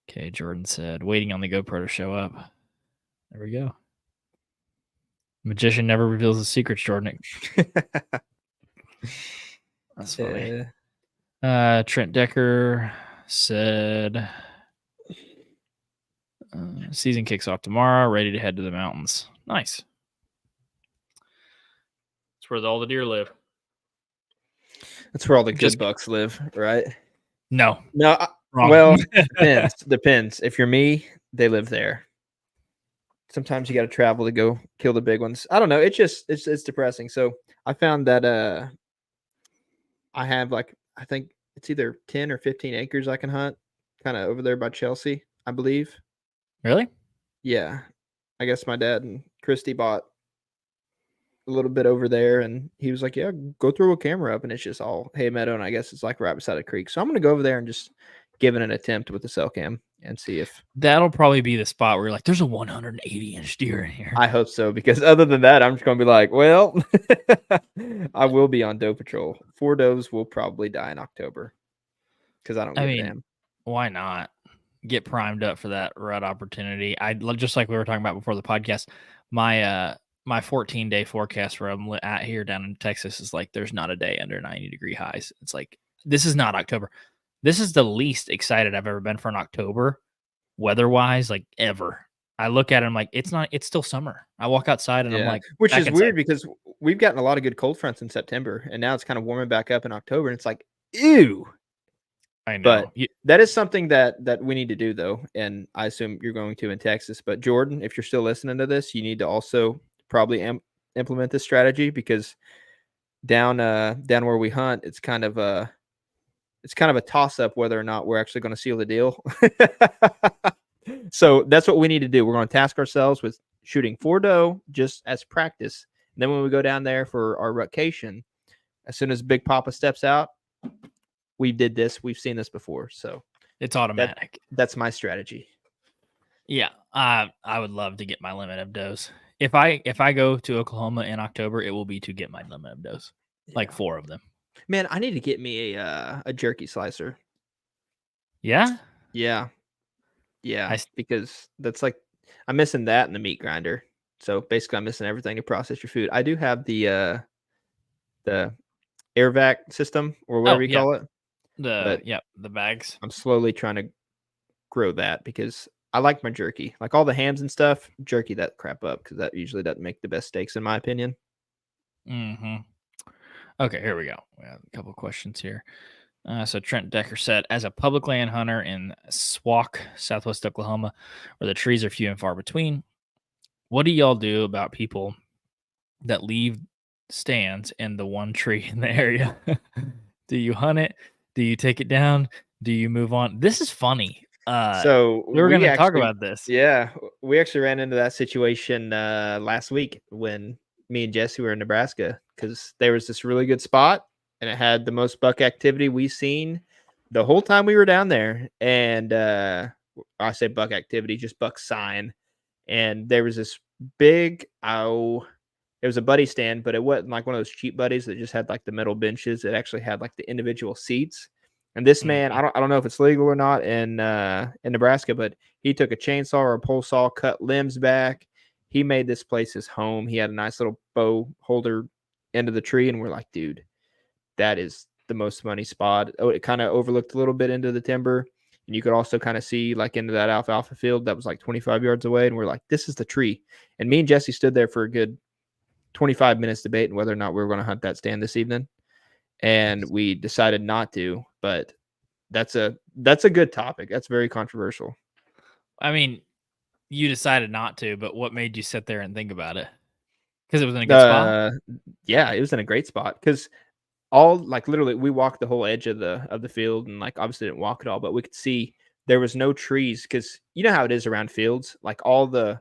Okay, Jordan said, waiting on the GoPro to show up. There we go. Magician never reveals his secrets, Jordan. That's funny. Trent Decker said, season kicks off tomorrow, ready to head to the mountains. Nice. That's where all the deer live. That's where all the good bucks live, right? No. Wrong. Well, depends. If you're me, they live there. Sometimes you got to travel to go kill the big ones. I don't know. It's depressing. So I found that I have I think it's either 10 or 15 acres I can hunt, kind of over there by Chelsea, I believe. Really? Yeah. I guess my dad and Christy bought a little bit over there, and he was like, yeah, go throw a camera up, and it's just all hay meadow, and I guess it's like right beside a creek. So I'm going to go over there and just give it an attempt with the cell cam and see if that'll probably be the spot where you're like, there's a 180-inch deer in here. I hope so, because other than that, I'm just going to be like, well, I will be on doe patrol. 4 does will probably die in October because I don't give a damn. Why not get primed up for that rut opportunity? I just like we were talking about before the podcast, my 14-day forecast where I'm at here down in Texas is like there's not a day under 90-degree highs. It's like this is not October. This is the least excited I've ever been for an October, weather-wise, like ever. I look at it, I'm like, it's still summer. I walk outside and I'm like, which is weird because we've gotten a lot of good cold fronts in September, and now it's kind of warming back up in October, and it's like, ew. I know. But that is something that we need to do, though, and I assume you're going to in Texas. But Jordan, if you're still listening to this, you need to also probably implement this strategy, because down where we hunt, it's kind of a toss up whether or not we're actually going to seal the deal. So that's what we need to do. We're going to task ourselves with shooting 4 doe just as practice. And then when we go down there for our rutcation, as soon as Big Papa steps out, we've seen this before. So it's automatic. That's my strategy. Yeah. I would love to get my limit of does. If I go to Oklahoma in October, it will be to get my limit of does, like 4 of them. Man, I need to get me a jerky slicer. Yeah? Yeah. Because that's like, I'm missing that in the meat grinder. So basically I'm missing everything to process your food. I do have the air vac system, or whatever you call it. The bags. I'm slowly trying to grow that because I like my jerky. Like all the hams and stuff, jerky that crap up, because that usually doesn't make the best steaks in my opinion. Mm-hmm. Okay, here we go. We have a couple questions here. So Trent Decker said, as a public land hunter in Swauk, Southwest Oklahoma, where the trees are few and far between, what do y'all do about people that leave stands in the one tree in the area? Do you hunt it? Do you take it down? Do you move on? This is funny. So We were going we to talk actually, about this. yeah, we actually ran into that situation last week when me and Jesse were in Nebraska, because there was this really good spot and it had the most buck activity we've seen the whole time we were down there. And I say buck activity, just buck sign. And there was this big, it was a buddy stand, but it wasn't like one of those cheap buddies that just had like the metal benches. It actually had like the individual seats. And this man, Mhm. I don't know if it's legal or not in Nebraska, but he took a chainsaw or a pole saw, cut limbs back. He made this place his home. He had a nice little bow holder end of the tree, and we're like, dude, that is the most money spot. Oh, it kind of overlooked a little bit into the timber, and you could also kind of see like into that alfalfa field that was like 25 yards away. And we're like, this is the tree. And me and Jesse stood there for a good 25 minutes debating whether or not we were going to hunt that stand this evening, and we decided not to. But that's a good topic. That's very controversial. I mean, you decided not to, but what made you sit there and think about it? Because it was in a good spot? Yeah, it was in a great spot because all like literally we walked the whole edge of the field, and like obviously didn't walk it all, but we could see there was no trees because you know how it is around fields, like all the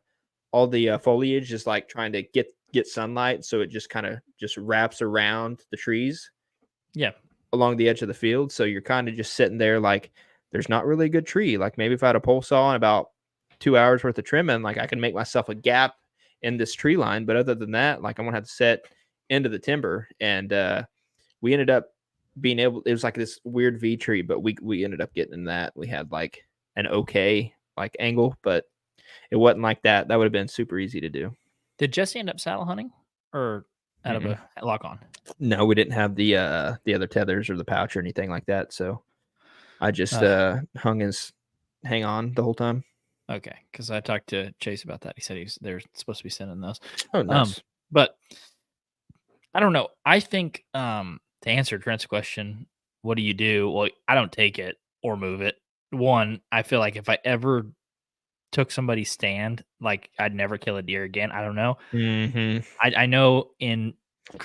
foliage is like trying to get sunlight, so it just kind of just wraps around the trees Yeah. along the edge of the field. So you're kind of just sitting there like there's not really a good tree. Like maybe if I had a pole saw and about 2 hours worth of trimming, like I can make myself a gap in this tree line. But other than that, like I'm gonna have to set into the timber. And we ended up being able, it was like this weird V tree, but we ended up getting in that. We had like an okay like angle, but it wasn't like that. That would have been super easy to do. Did Jesse end up saddle hunting or out of Mm-mm. a lock on? No, we didn't have the other tethers or the pouch or anything like that. So I just hang on the whole time. Okay, because I talked to Chase about that. He said they're supposed to be sending those. Oh, nice. But I don't know. I think to answer Trent's question, what do you do? Well, I don't take it or move it. One, I feel like if I ever took somebody's stand, like I'd never kill a deer again. I don't know. Mm-hmm. I know in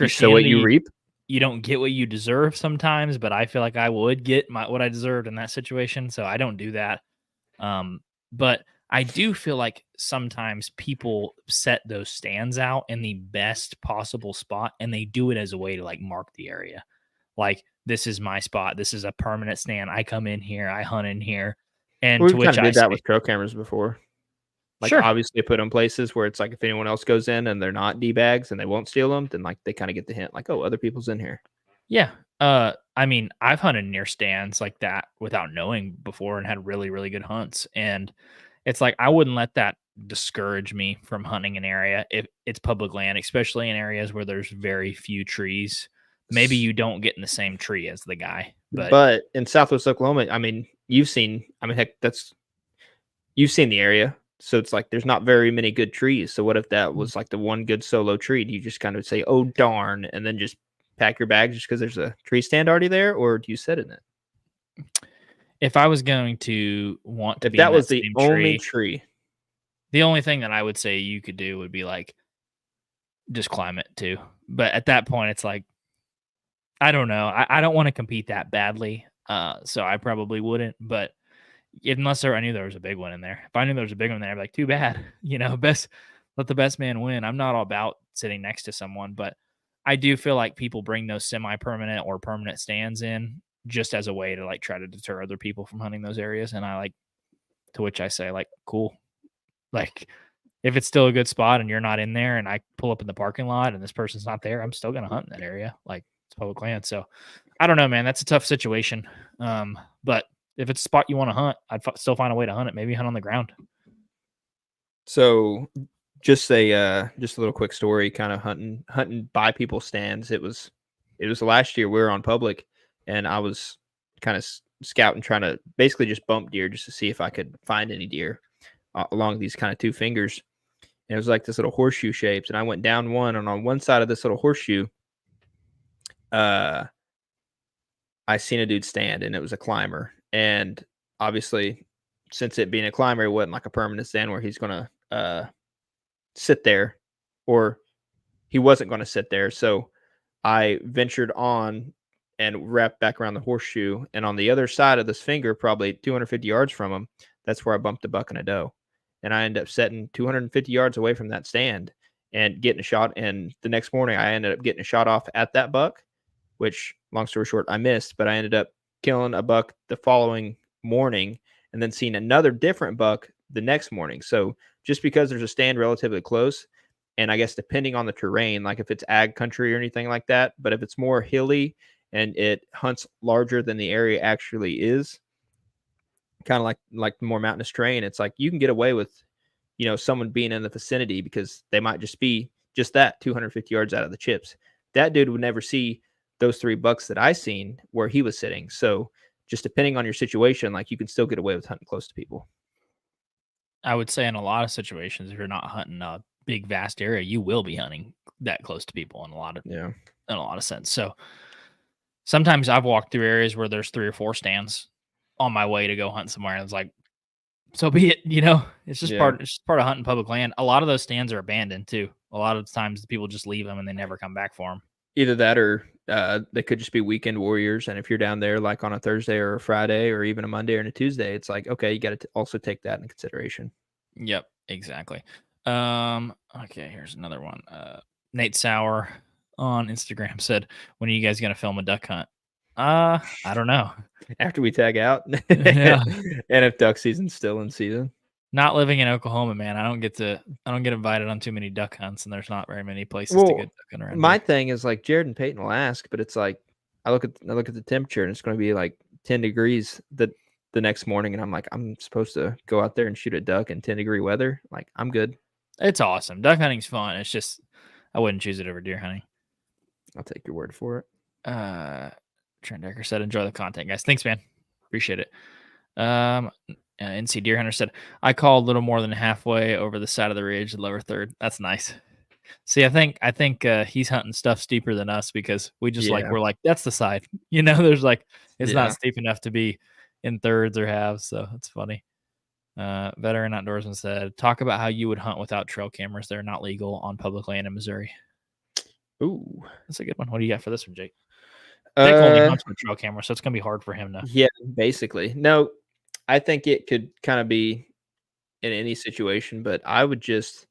You sow what you Christianity, reap. you don't get what you deserve sometimes, but I feel like I would get what I deserved in that situation. So I don't do that. But I do feel like sometimes people set those stands out in the best possible spot, and they do it as a way to like mark the area. Like, this is my spot. This is a permanent stand. I come in here. I hunt in here. And We to kind which of I did that say, with trail cameras before. Like sure, obviously put in places where it's like if anyone else goes in and they're not D bags and they won't steal them, then like they kind of get the hint, like, oh, other people's in here. yeah. I mean, I've hunted near stands like that without knowing before and had really, really good hunts. And it's like I wouldn't let that discourage me from hunting an area if it's public land, especially in areas where there's very few trees. Maybe you don't get in the same tree as the guy, but But in Southwest Oklahoma, I mean, you've seen the area. So it's like there's not very many good trees. So what if that was like the one good solo tree? Do you just kind of say, oh darn, and then just pack your bags just because there's a tree stand already there, or do you sit in it? if I was going to want to If be in that was that the same only tree, tree, the only thing that I would say you could do would be like just climb it too. But at that point, it's like I don't know. I don't want to compete that badly. So I probably wouldn't. But unless I knew there was a big one in there. If I knew there was a big one there, I'd be like, too bad. Let the best man win. I'm not all about sitting next to someone, but I do feel like people bring those semi-permanent or permanent stands in just as a way to like try to deter other people from hunting those areas. And I like, to which I say, like, cool. Like, if it's still a good spot and you're not in there and I pull up in the parking lot and this person's not there, I'm still going to hunt in that area. Like, it's public land. So I don't know, man. That's a tough situation. But if it's a spot you want to hunt, I'd still find a way to hunt it. Maybe hunt on the ground. so just a little quick story, kind of hunting by people's stands. It was last year we were on public, and I was kind of scouting, trying to basically just bump deer just to see if I could find any deer along these kind of two fingers. And it was like this little horseshoe shapes, and I went down one, and on one side of this little horseshoe, I seen a dude stand, and it was a climber. And obviously, since it being a climber, it wasn't like a permanent stand where he's gonna sit there, or he wasn't gonna sit there. So I ventured on and wrapped back around the horseshoe, and on the other side of this finger, probably 250 yards from him, that's where I bumped a buck and a doe. And I ended up setting 250 yards away from that stand and getting a shot. And the next morning, I ended up getting a shot off at that buck, which, long story short, I missed, but I ended up killing a buck the following morning and then seeing another different buck the next morning. So just because there's a stand relatively close, and I guess depending on the terrain, like if it's ag country or anything like that, but if it's more hilly and it hunts larger than the area actually is, kind of like the more mountainous terrain, it's like you can get away with, someone being in the vicinity because they might just be just that 250 yards out of the chips. That dude would never see those 3 bucks that I seen where he was sitting. So just depending on your situation, like you can still get away with hunting close to people. I would say in a lot of situations, if you're not hunting a big vast area, you will be hunting that close to people in a lot of sense. So sometimes I've walked through areas where there's 3 or 4 stands on my way to go hunt somewhere, and it's like, so be it. It's just Yeah. part of hunting public land. A lot of those stands are abandoned too. A lot of times people just leave them and they never come back for them. Either that, or they could just be weekend warriors. And if you're down there like on a Thursday or a Friday or even a Monday or a Tuesday, it's like, okay, you got to also take that into consideration. Yep, exactly. Okay, here's another one. Nate Sauer on Instagram said, "When are you guys gonna film a duck hunt?" I don't know. After we tag out, Yeah. and if duck season's still in season. Not living in Oklahoma, man. I don't get invited on too many duck hunts, and there's not very many places to go duck hunt around My here. thing is like Jared and Peyton will ask, but it's like I look at the temperature and it's going to be like 10 degrees the next morning, and I'm like, I'm supposed to go out there and shoot a duck in 10-degree weather. Like, I'm good. It's awesome. Duck hunting's fun. It's just I wouldn't choose it over deer hunting. I'll take your word for it. Trent Decker said, "Enjoy the content, guys." Thanks, man. Appreciate it. NC Deer Hunter said, "I called a little more than halfway over the side of the ridge, the lower third." That's nice. See, I think he's hunting stuff steeper than us because we just we're like, that's the side. There's it's not steep enough to be in thirds or halves. So it's funny. Veteran Outdoorsman said, "Talk about how you would hunt without trail cameras. They're not legal on public land in Missouri." Ooh, that's a good one. What do you got for this one, Jake? Jake only hunts with trail camera, so it's gonna be hard for him to. Yeah, basically. No, I think it could kind of be in any situation, but I would just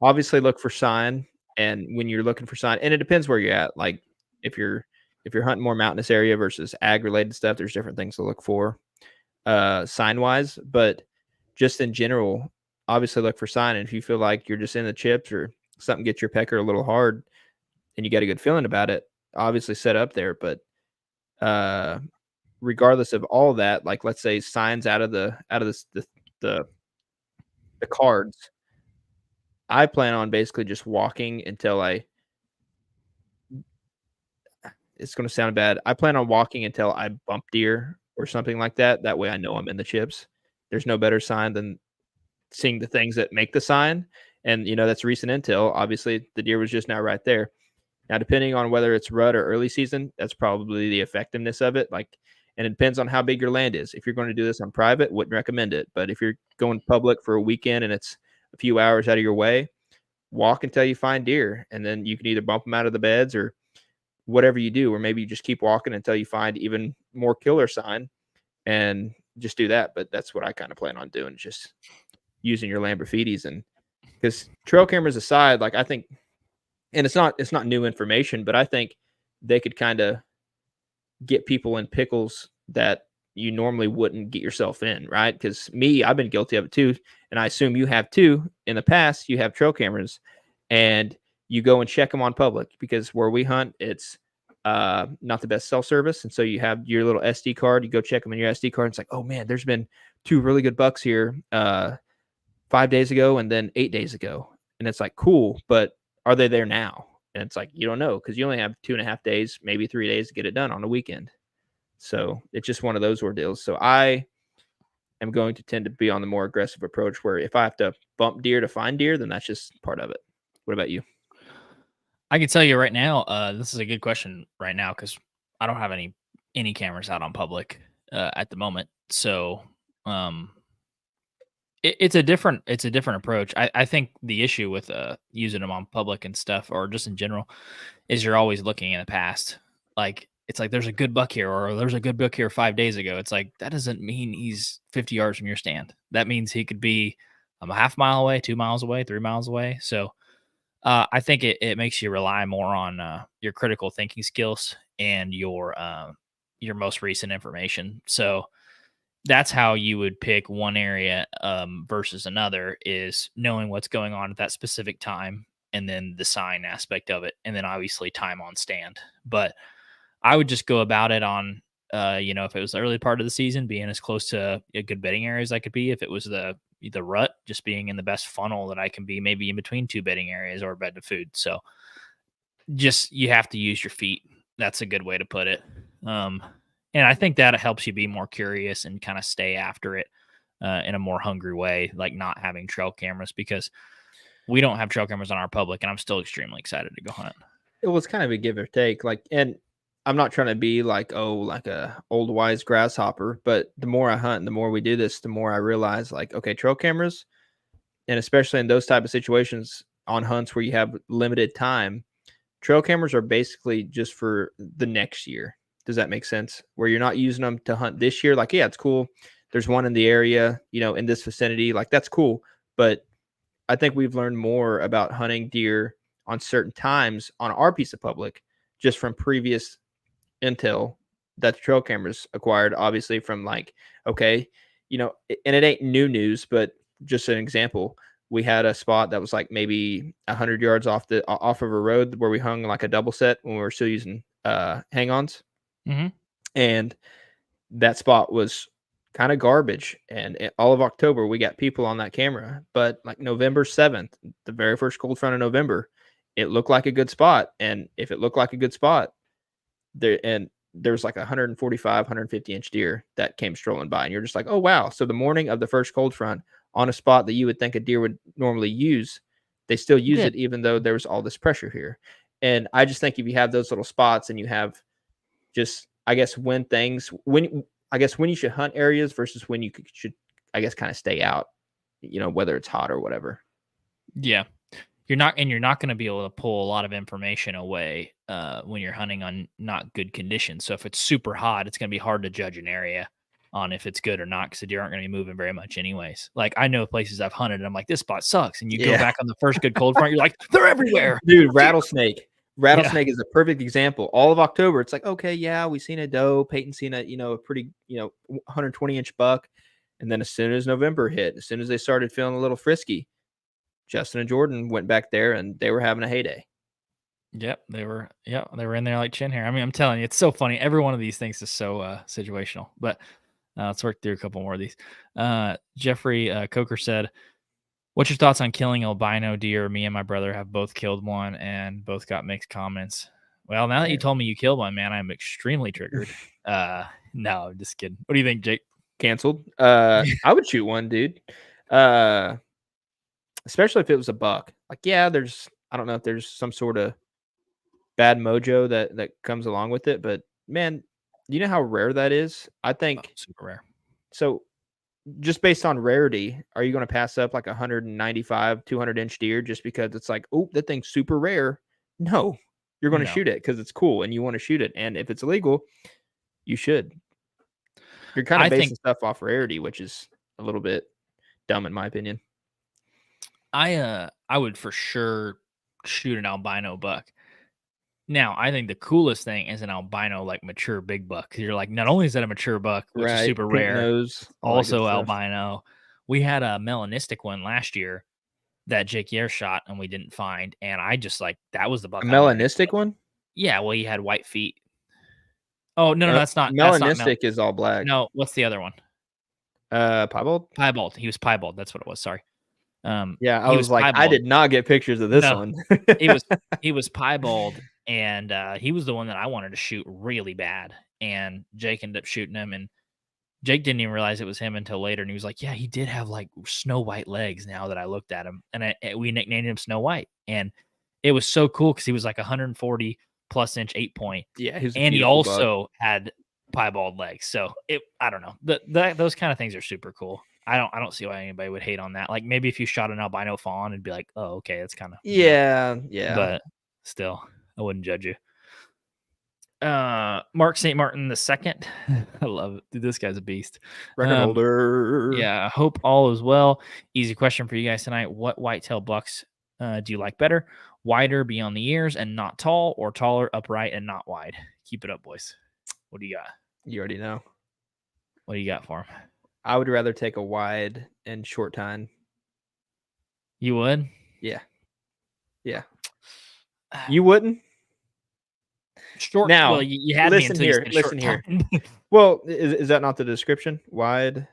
obviously look for sign. And when you're looking for sign, and it depends where you're at. Like if you're hunting more mountainous area versus ag related stuff, there's different things to look for sign wise. But just in general, obviously look for sign. And if you feel like you're just in the chips or something gets your pecker a little hard and you got a good feeling about it, obviously set up there. But regardless of all that, like let's say signs out of the cards, I plan on basically just walking until it's going to sound bad. I plan on walking until I bump deer or something like that. That way I know I'm in the chips. There's no better sign than seeing the things that make the sign. And, that's recent intel. Obviously, the deer was just now right there. Now, depending on whether it's rut or early season, that's probably the effectiveness of it. And it depends on how big your land is. If you're going to do this on private, wouldn't recommend it. But if you're going public for a weekend and it's a few hours out of your way, walk until you find deer. And then you can either bump them out of the beds or whatever you do, or maybe you just keep walking until you find even more killer sign and just do that. But that's what I kind of plan on doing, just using your Lamborghinis. And because trail cameras aside, like I think, and it's not new information, but I think they could kind of get people in pickles that you normally wouldn't get yourself in, right? Because I've been guilty of it too, and I assume you have too. In the past, you have trail cameras, and you go and check them on public because where we hunt, it's not the best cell service, and so you have your little SD card. You go check them on your SD card. And it's like, oh man, there's been 2 really good bucks here 5 days ago and then 8 days ago, and it's like cool, but are they there now? And it's like you don't know because you only have 2.5 days, maybe 3 days to get it done on a weekend. So it's just one of those ordeals. So I am going to tend to be on the more aggressive approach where if I have to bump deer to find deer, then that's just part of it. What about you? I can tell you right now, this is a good question right now because I don't have any any cameras out on public at the moment. So it's a different approach. I think the issue with using them on public and stuff, or just in general, is you're always looking in the past. Like it's like there's a good buck here, or there's a good buck here 5 days ago. It's like that doesn't mean he's 50 yards from your stand. That means he could be a half mile away, 2 miles away, 3 miles away. So I think it makes you rely more on your critical thinking skills and your most recent information. So that's how you would pick one area versus another, is knowing what's going on at that specific time, and then the sign aspect of it, and then obviously time on stand. But I would just go about it on, if it was the early part of the season, being as close to a good bedding area as I could be. If it was the rut, just being in the best funnel that I can be, maybe in between two bedding areas or bed to food. So just, you have to use your feet. That's a good way to put it. And I think that helps you be more curious and kind of stay after it in a more hungry way, like not having trail cameras, because we don't have trail cameras on our public, and I'm still extremely excited to go hunt. It was kind of a give or take. Like, and I'm not trying to be like a old wise grasshopper, but the more I hunt and the more we do this, the more I realize, like, okay, trail cameras, and especially in those type of situations on hunts where you have limited time, trail cameras are basically just for the next year. Does that make sense? Where you're not using them to hunt this year. Like, yeah, it's cool. There's one in the area, in this vicinity. Like, that's cool. But I think we've learned more about hunting deer on certain times on our piece of public just from previous intel that the trail cameras acquired, obviously from like, okay, and it ain't new news, but just an example. We had a spot that was like maybe 100 yards off of a road where we hung like a double set when we were still using hang-ons. Mm-hmm. And that spot was kind of garbage. And all of October, we got people on that camera. But like November 7th, the very first cold front of November, it looked like a good spot. And if it looked like a good spot, there's like 145, 150 inch deer that came strolling by. And you're just like, oh, wow. So the morning of the first cold front on a spot that you would think a deer would normally use, they still use it, even though there's all this pressure here. And I just think if you have those little spots and you have just, I guess, when you should hunt areas versus when you should, I guess, kind of stay out, whether it's hot or whatever. Yeah. You're not going to be able to pull a lot of information away when you're hunting on not good conditions. So if it's super hot, it's going to be hard to judge an area on if it's good or not, because the deer aren't going to be moving very much anyways. Like, I know places I've hunted and I'm like, this spot sucks. And you go back on the first good cold front, you're like, they're everywhere. Dude, rattlesnake. Rattlesnake is a perfect example. All of October, it's like, okay, yeah, we've seen a doe. Peyton's seen a pretty, 120 inch buck. And then as soon as November hit, as soon as they started feeling a little frisky, Justin and Jordan went back there and they were having a heyday. Yep, they were in there like chin hair. I mean, I'm telling you, it's so funny. Every one of these things is so situational. But let's work through a couple more of these. Jeffrey Coker said, what's your thoughts on killing albino deer? Me and my brother have both killed one and both got mixed comments. Well, now that you told me you killed one, man, I'm extremely triggered. No, I'm just kidding. What do you think, Jake? Canceled. I would shoot one, dude. Especially if it was a buck. Like, yeah, I don't know if there's some sort of bad mojo that comes along with it, but man, you know how rare that is? I think super rare. So just based on rarity, are you going to pass up like 195, 200 inch deer just because it's like, oh, that thing's super rare? No, you're going to shoot it because it's cool and you want to shoot it. And if it's illegal, you should. You're kind of basing stuff off rarity, which is a little bit dumb in my opinion. I would for sure shoot an albino buck. Now, I think the coolest thing is an albino, like, mature big buck. You're like, not only is that a mature buck, which is super rare, nose, also albino. We had a melanistic one last year that Jake Yair shot and we didn't find. And I just like, that was the buck. A melanistic one? Yeah, well, he had white feet. Oh, no, that's not. Melanistic is all black. No, what's the other one? Piebald? Piebald. He was piebald. That's what it was. Sorry. Yeah, I was like, piebald. I did not get pictures of this one. he was piebald. And he was the one that I wanted to shoot really bad. And Jake ended up shooting him. And Jake didn't even realize it was him until later. And he was like, yeah, he did have like snow white legs now that I looked at him. And we nicknamed him Snow White. And it was so cool because he was like 140 plus inch 8 point. Yeah. And he also had piebald legs. So I don't know. Those kind of things are super cool. I don't see why anybody would hate on that. Like maybe if you shot an albino fawn, it'd be like, oh, okay, it's kind of Yeah. But still, I wouldn't judge you. Mark St. Martin II. I love it. Dude, this guy's a beast. Record holder. Yeah, I hope all is well. Easy question for you guys tonight. What whitetail bucks do you like better? Wider beyond the ears and not tall, or taller, upright, and not wide? Keep it up, boys. What do you got? You already know. What do you got for him? I would rather take a wide and short tine. You would? Yeah. Yeah. You wouldn't? Short. Now, well, you had me listen until you here. said Listen short here. time. Well, is that not the description? Wider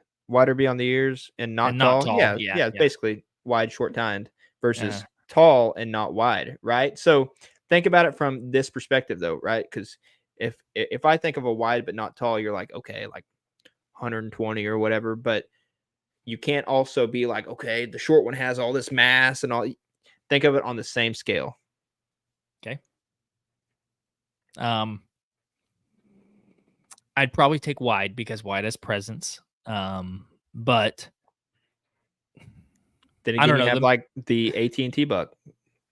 beyond the ears and not tall? Yeah, it's basically wide, short tined versus tall and not wide, right? So think about it from this perspective, though, right? Because if I think of a wide but not tall, you're like, okay, like 120 or whatever. But you can't also be like, okay, the short one has all this mass and all. Think of it on the same scale. Okay. I'd probably take wide because wide has presence. But then I don't know, have like the AT&T buck.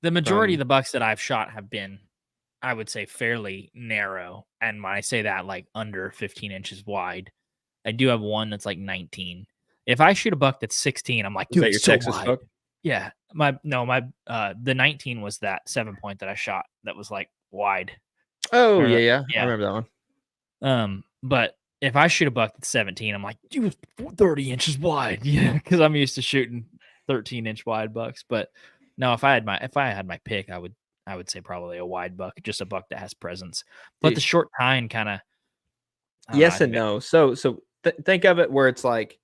The majority of the bucks that I've shot have been, I would say, fairly narrow. And when I say that, like under 15 inches wide, I do have one that's like 19. If I shoot a buck that's 16, I'm like, dude, is that your Texas wide. buck? Yeah. The 19 was that 7-point that I shot that was like wide. Oh, yeah. I remember that one. But if I shoot a buck that's 17, I'm like, dude, 30 inches wide. Yeah, because I'm used to shooting 13-inch wide bucks. But no, if I had my pick, I would say probably a wide buck, just a buck that has presence. But Dude. The short tine kind of yes and no. So think of it where it's like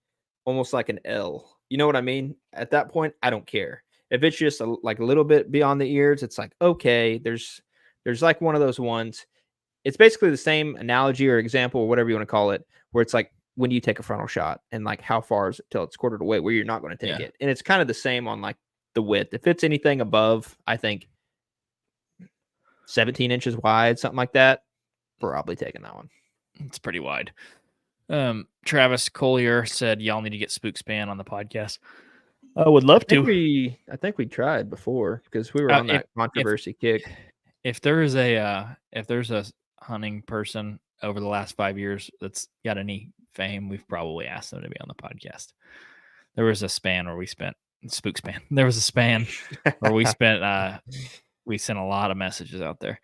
almost like an L. You know what I mean? At that point, I don't care. If it's just like a little bit beyond the ears, it's like, okay, there's like one of those ones. It's basically the same analogy or example or whatever you want to call it, where it's like when you take a frontal shot and like how far is it till it's quartered away where you're not going to take it. And it's kind of the same on like the width. If it's anything above, I think 17 inches wide, something like that, probably taking that one. It's pretty wide. Travis Collier said y'all need to get Spook Span on the podcast. I would love to. I think we tried before because we were on that controversy kick. If there's a hunting person over the last 5 years that's got any fame, we've probably asked them to be on the podcast. There was a span where we spent Spook Span. There was a span where we spent we sent a lot of messages out there.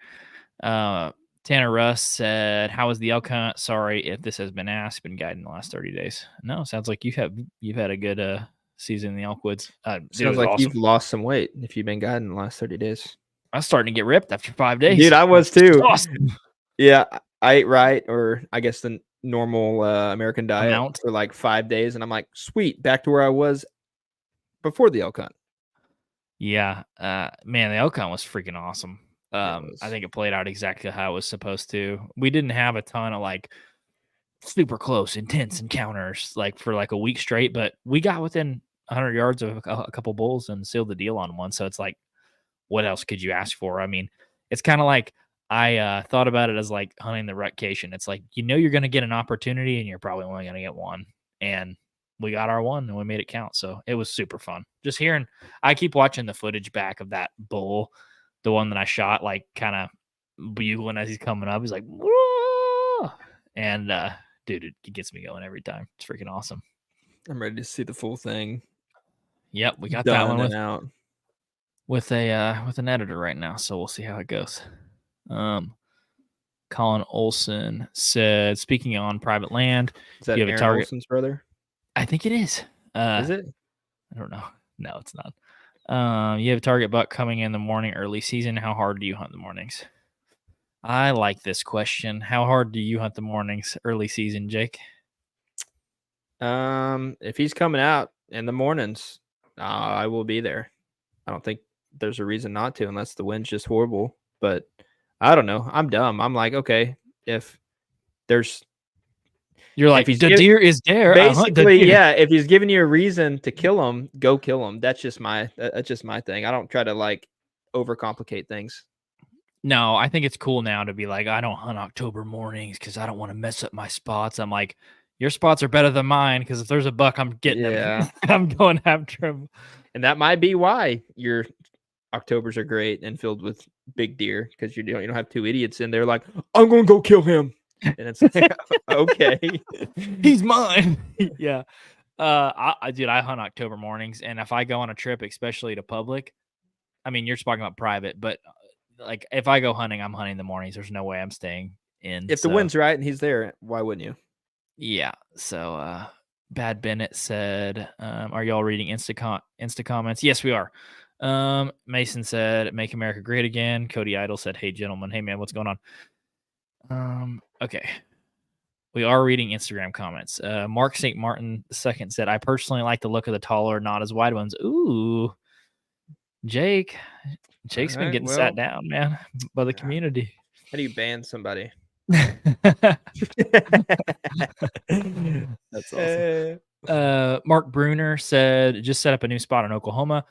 Tanner Russ said, how was the elk hunt? Sorry if this has been asked, been guiding the last 30 days. No, sounds like you've had a good season in the elk woods. Sounds like awesome. You've lost some weight if you've been guiding the last 30 days. I was starting to get ripped after 5 days. Dude, I was too. Awesome. Yeah, I ate right, or I guess the normal American diet for like 5 days, and I'm like, sweet, back to where I was before the elk hunt. Yeah, man, the elk hunt was freaking awesome. I think it played out exactly how it was supposed to. We didn't have a ton of like super close, intense encounters like for like a week straight, but we got within 100 yards of a couple bulls and sealed the deal on one. So it's like, what else could you ask for? I mean, it's kind of like I thought about it as like hunting the rutcation. It's like, you're going to get an opportunity and you're probably only going to get one. And we got our one and we made it count. So it was super fun. Just hearing, I keep watching the footage back of that bull, the one that I shot, like kind of bugling as he's coming up. He's like, whoa! And dude, it gets me going every time. It's freaking awesome. I'm ready to see the full thing. Yep, we got that one with an editor right now, so we'll see how it goes. Colin Olson said, speaking on private land, is that you have Aaron a target? Olson's brother? I think it is. Is it? I don't know. No, it's not. You have a target buck coming in the morning, early season. How hard do you hunt the mornings? I like this question. How hard do you hunt the mornings, early season, Jake? If he's coming out in the mornings, I will be there. I don't think there's a reason not to unless the wind's just horrible. But I don't know. I'm dumb. I'm like, okay, if there's... You're like, the deer is there. Basically, yeah. If he's giving you a reason to kill him, go kill him. That's just my thing. I don't try to like overcomplicate things. No, I think it's cool now to be like, I don't hunt October mornings because I don't want to mess up my spots. I'm like, your spots are better than mine because if there's a buck, I'm getting Yeah. him. I'm going after him. And that might be why your Octobers are great and filled with big deer, because you don't have two idiots in there like, I'm going to go kill him. And it's like, okay. He's mine. Yeah. Dude, I hunt October mornings, and if I go on a trip, especially to public, I mean, you're talking about private, but like if I go hunting, I'm hunting the mornings. There's no way I'm staying in. If the wind's right and he's there, why wouldn't you? Yeah. So Bad Bennett said, are y'all reading Insta comments? Yes, we are. Mason said, make America great again. Cody Idol said, hey gentlemen, hey man, what's going on? Okay. We are reading Instagram comments. Mark St. Martin II said, I personally like the look of the taller, not as wide ones. Ooh. Jake's been getting sat down, man, by the community. How do you ban somebody? That's awesome. Mark Bruner said, just set up a new spot in Oklahoma.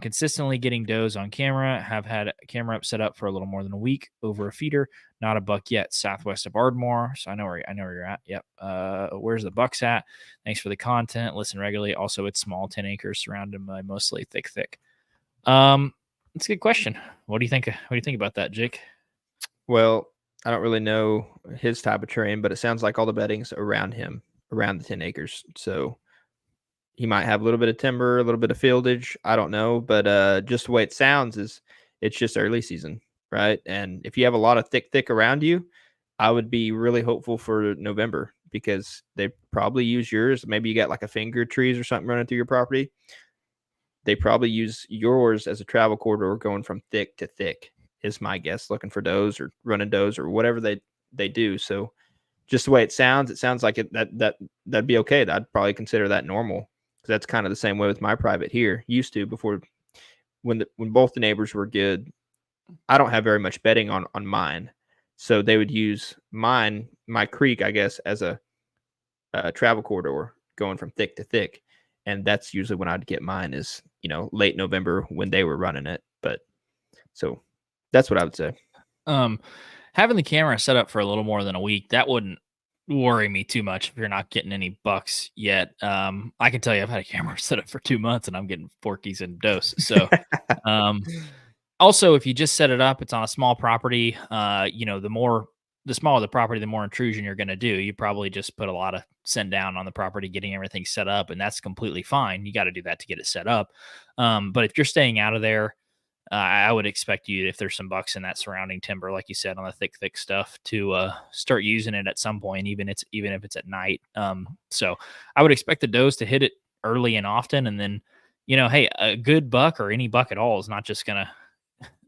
Consistently getting does on camera. Have had a camera set up for a little more than a week over a feeder. Not a buck yet. Southwest of Ardmore. So I know where you're at. Yep. Where's the bucks at? Thanks for the content. Listen regularly. Also, it's small, 10 acres, surrounded by mostly thick. That's a good question. What do you think? What do you think about that, Jake? Well, I don't really know his type of terrain, but it sounds like all the bedding's around him, around the 10 acres. So he might have a little bit of timber, a little bit of fieldage. I don't know, but just the way it sounds is it's just early season, right? And if you have a lot of thick around you, I would be really hopeful for November, because they probably use yours. Maybe you got like a finger trees or something running through your property. They probably use yours as a travel corridor going from thick to thick, is my guess, looking for does or running does or whatever they do. So just the way it sounds like that'd be okay. I'd probably consider that normal, because that's kind of the same way with my private here. Used to, before, when both the neighbors were good. I don't have very much bedding on mine, so they would use my creek, I guess, as a travel corridor going from thick to thick. And that's usually when I'd get mine, is, late November when they were running it. But so that's what I would say. Having the camera set up for a little more than a week, that wouldn't worry me too much if you're not getting any bucks yet. I can tell you I've had a camera set up for 2 months and I'm getting forkies and dose. So also, if you just set it up, it's on a small property. The smaller the property, the more intrusion you're going to do. You probably just put a lot of send down on the property, getting everything set up, and that's completely fine. You got to do that to get it set up. But if you're staying out of there, I would expect you, if there's some bucks in that surrounding timber, like you said, on the thick stuff, to start using it at some point, even if it's at night. So I would expect the does to hit it early and often, and then, hey, a good buck or any buck at all is not just gonna.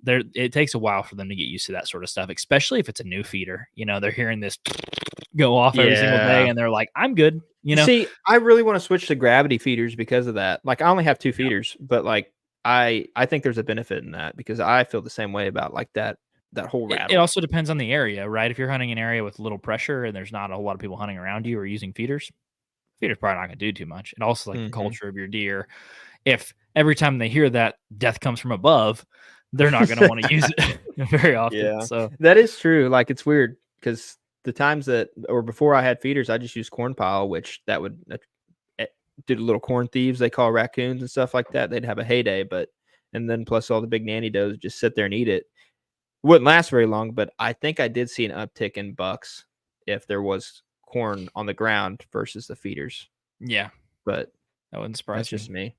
It takes a while for them to get used to that sort of stuff, especially if it's a new feeder. They're hearing this go off every single day, and they're like, "I'm good." See, I really want to switch to gravity feeders because of that. Like, I only have 2 feeders, but like, I think there's a benefit in that, because I feel the same way about like that whole rattle. It also depends on the area, right? If you're hunting an area with little pressure and there's not a lot of people hunting around you or using feeders probably not going to do too much. And also, like, the culture of your deer. If every time they hear that death comes from above, they're not going to want to use it very often. Yeah, so that is true. Like, it's weird, because the times before I had feeders, I just used corn pile, which that would do the little corn thieves they call raccoons and stuff like that. They'd have a heyday, and then plus all the big nanny does just sit there and eat it. Wouldn't last very long, but I think I did see an uptick in bucks if there was corn on the ground versus the feeders. Yeah, but that wouldn't surprise me. That's just me.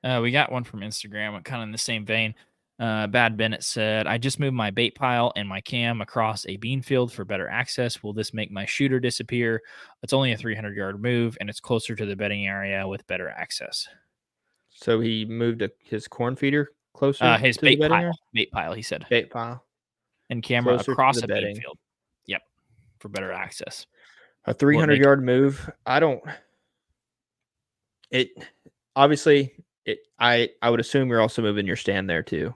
We got one from Instagram, kind of in the same vein. Bad Bennett said, I just moved my bait pile and my cam across a bean field for better access. Will this make my shooter disappear? It's only a 300-yard move, and it's closer to the bedding area with better access. So he moved his corn feeder closer his to bait the pile. Bait pile, he said. Bait pile. And camera Closer across to a the bean bedding. field. Yep. For better access. A 300-yard move. I would assume you're also moving your stand there too,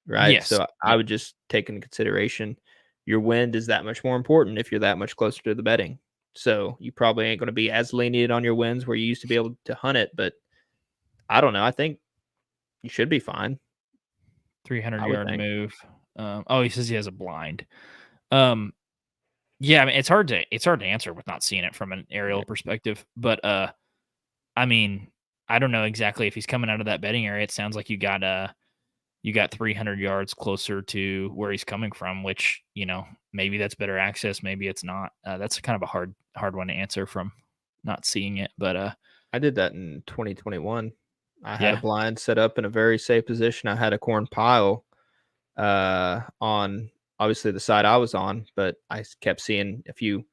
right? Yes. So I would just take into consideration your wind is that much more important if you're that much closer to the bedding. So you probably ain't going to be as lenient on your winds where you used to be able to hunt it, but I don't know. I think you should be fine. 300-yard move. He says he has a blind. Yeah, I mean, it's hard to answer with not seeing it from an aerial perspective. But I mean, I don't know exactly if he's coming out of that bedding area. It sounds like you got 300 yards closer to where he's coming from, which, maybe that's better access, maybe it's not. That's kind of a hard one to answer from not seeing it. But I did that in 2021. I had a Yeah. blind set up in a very safe position. I had a corn pile on obviously the side I was on, but I kept seeing a few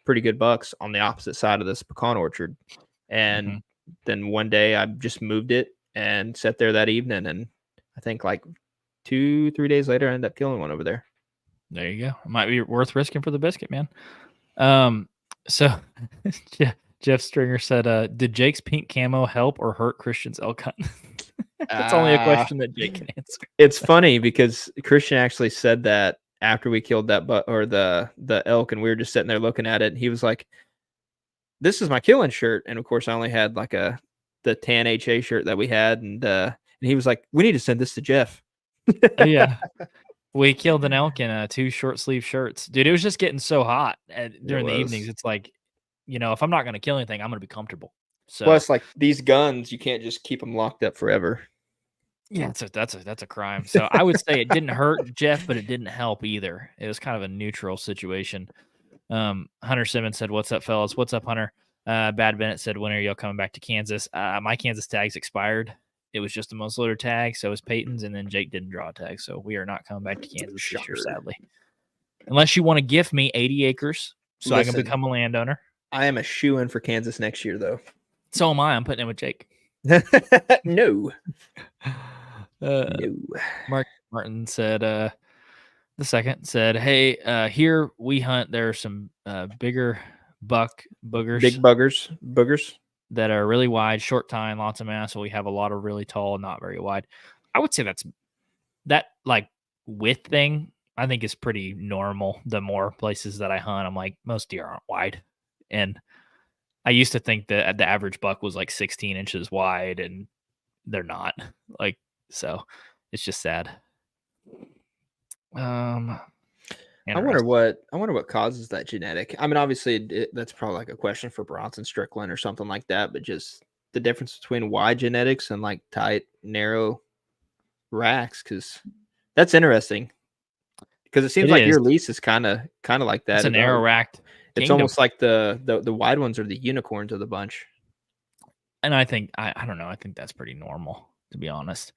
pretty good bucks on the opposite side of this pecan orchard. And then one day I just moved it and sat there that evening. And I think like 2-3 days later, I ended up killing one over there. There you go. It might be worth risking for the biscuit, man. So Jeff Stringer said, did Jake's pink camo help or hurt Christian's elk hunt? That's only a question that Jake can answer. It's funny because Christian actually said that after we killed that the elk, and we were just sitting there looking at it. And he was like, "This is my killing shirt," and of course, I only had like the tan HA shirt that we had, and he was like, "We need to send this to Jeff." Yeah. We killed an elk in 2 short sleeve shirts. Dude, it was just getting so hot during the evenings. It's like, if I'm not going to kill anything, I'm going to be comfortable. So Plus, like these guns, you can't just keep them locked up forever. yeah, that's a crime. So I would say it didn't hurt Jeff, but it didn't help either. It was kind of a neutral situation. Hunter Simmons said, "What's up, fellas? What's up, Hunter?" Bad Bennett said, "When are y'all coming back to Kansas?" My Kansas tag's expired. It was just a muzzleloader tag, so was Peyton's, and then Jake didn't draw a tag, so we are not coming back to Kansas this year, sadly. Unless you want to gift me 80 acres so I can become a landowner. I am a shoo-in for Kansas next year, though. So am I. I'm putting in with Jake. No. No. Mark Martin said, the second said, "Hey, here we hunt. There are some bigger buck boogers. Big boogers. That are really wide, short tine, lots of mass. So we have a lot of really tall, not very wide. I would say that like width thing, I think is pretty normal. The more places that I hunt, I'm like, most deer aren't wide. And I used to think that the average buck was like 16 inches wide, and they're not. Like, so it's just sad. I wonder what causes that genetic. I mean, obviously that's probably like a question for Bronson Strickland or something like that, but just the difference between wide genetics and like tight, narrow racks, because that's interesting. Because it seems like your lease is kind of like that. It's a narrow racked. It's almost like the wide ones are the unicorns of the bunch. And I think I don't know. I think that's pretty normal, to be honest.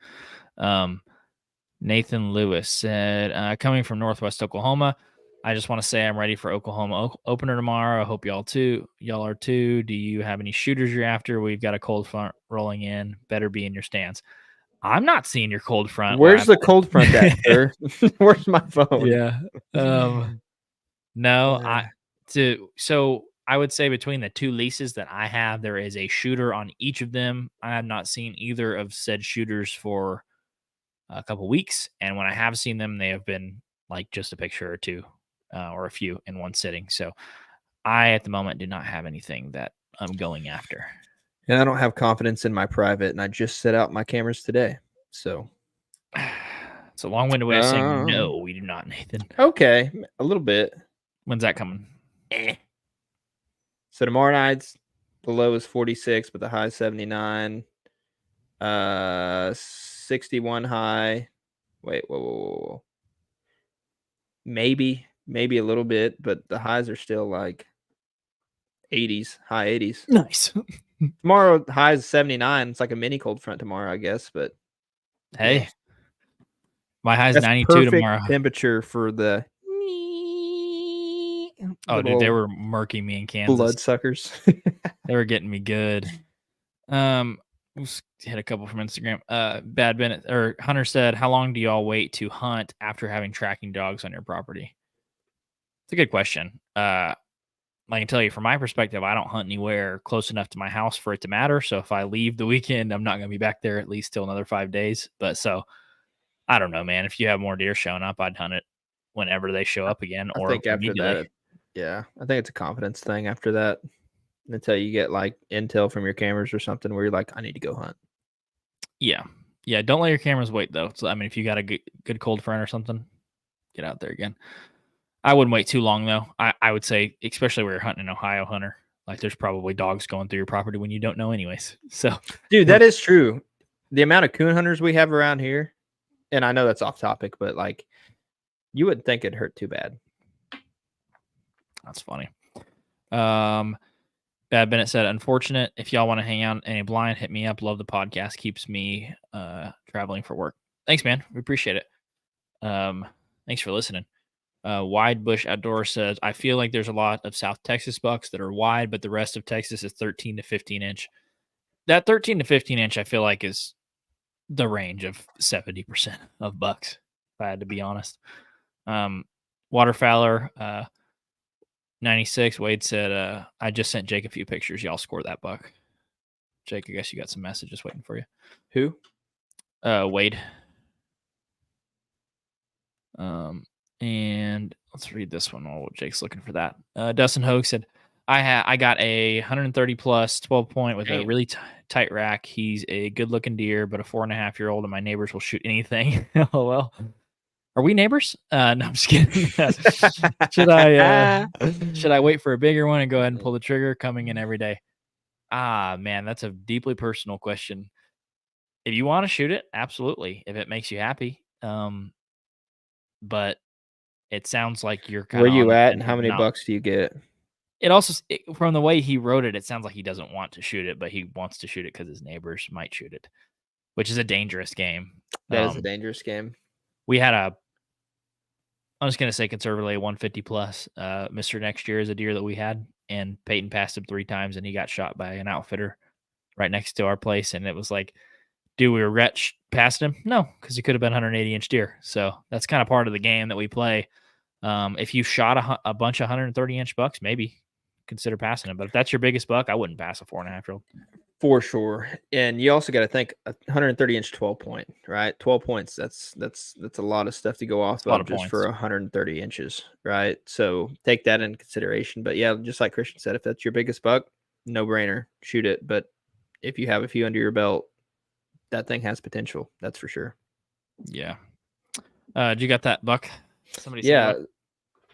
Nathan Lewis said, coming from Northwest Oklahoma, I just want to say I'm ready for Oklahoma opener tomorrow. I hope y'all are too. Do you have any shooters you're after? We've got a cold front rolling in. Better be in your stands. I'm not seeing your cold front. Where's the cold front at, sir? Where's my phone? Yeah. No, so I would say between the 2 leases that I have, there is a shooter on each of them. I have not seen either of said shooters for a couple weeks, and when I have seen them, they have been like just a picture or two or a few in one sitting. So I at the moment do not have anything that I'm going after, and I don't have confidence in my private, and I just set out my cameras today. So it's a long-winded way of saying no, we do not, Nathan. Okay, a little bit. When's that coming? So tomorrow night's the low is 46, but the high is 79. 61 high. Wait, whoa. Maybe a little bit, but the highs are still like 80s, high 80s. Nice. Tomorrow high is 79. It's like a mini cold front tomorrow, I guess. But hey, my high is 92 tomorrow. Temperature for the dude, they were murking me in Kansas. Bloodsuckers. They were getting me good. Let's hit a couple from Instagram. Bad Bennett or Hunter said, "How long do y'all wait to hunt after having tracking dogs on your property?" It's a good question. I can tell you from my perspective, I don't hunt anywhere close enough to my house for it to matter. So if I leave the weekend, I'm not going to be back there at least till another 5 days. But so I don't know, man. If you have more deer showing up, I'd hunt it whenever they show up again. I think after that, yeah, I think it's a confidence thing after that. Until you get like intel from your cameras or something where you're like, I need to go hunt. Yeah. Don't let your cameras wait though. So I mean, if you got a good cold front or something, get out there again. I wouldn't wait too long though. I would say, especially where you're hunting in Ohio, Hunter, like there's probably dogs going through your property when you don't know anyways. So, dude, that is true. The amount of coon hunters we have around here, and I know that's off topic, but like, you wouldn't think it'd hurt too bad. That's funny. Bad Bennett said, unfortunate. If y'all want to hang out in a blind, hit me up. Love the podcast. Keeps me traveling for work. Thanks, man. We appreciate it. Thanks for listening. Wide Bush Outdoor says, I feel like there's a lot of South Texas bucks that are wide, but the rest of Texas is 13 to 15 inch. That 13 to 15 inch, I feel like, is the range of 70% of bucks, if I had to be honest. Waterfowler 96, Wade said, I just sent Jake a few pictures. Y'all score that buck. Jake, I guess you got some messages waiting for you. Who? Wade. And let's read this one while Jake's looking for that. Dustin Hogue said, I got a 130 plus 12 point with a really tight rack. He's a good looking deer, but a 4.5-year-old, and my neighbors will shoot anything. Oh, well. Are we neighbors? No, I'm just kidding. Should I wait for a bigger one and go ahead and pull the trigger? Coming in every day. Man, that's a deeply personal question. If you want to shoot it, absolutely. If it makes you happy. But it sounds like you're kind of. Where you at, and how many bucks do you get? It also, from the way he wrote it, it sounds like he doesn't want to shoot it, but he wants to shoot it because his neighbors might shoot it, which is a dangerous game. That is a dangerous game. We had I'm just going to say conservatively 150 plus. Mr. Next Year is a deer that we had, and Peyton passed him 3 times, and he got shot by an outfitter right next to our place. And it was like, do we regret past him? No, because he could have been 180-inch deer. So that's kind of part of the game that we play. If you shot a bunch of 130-inch bucks, maybe consider passing him. But if that's your biggest buck, I wouldn't pass a 4.5-year-old. For sure. And you also got to think a 130-inch 12 point, right? 12 points. That's a lot of stuff to go off of just for 130 inches, right? So take that into consideration. But yeah, just like Christian said, if that's your biggest buck, no brainer, shoot it. But if you have a few under your belt, that thing has potential. That's for sure. Yeah. Did you got that buck? Somebody said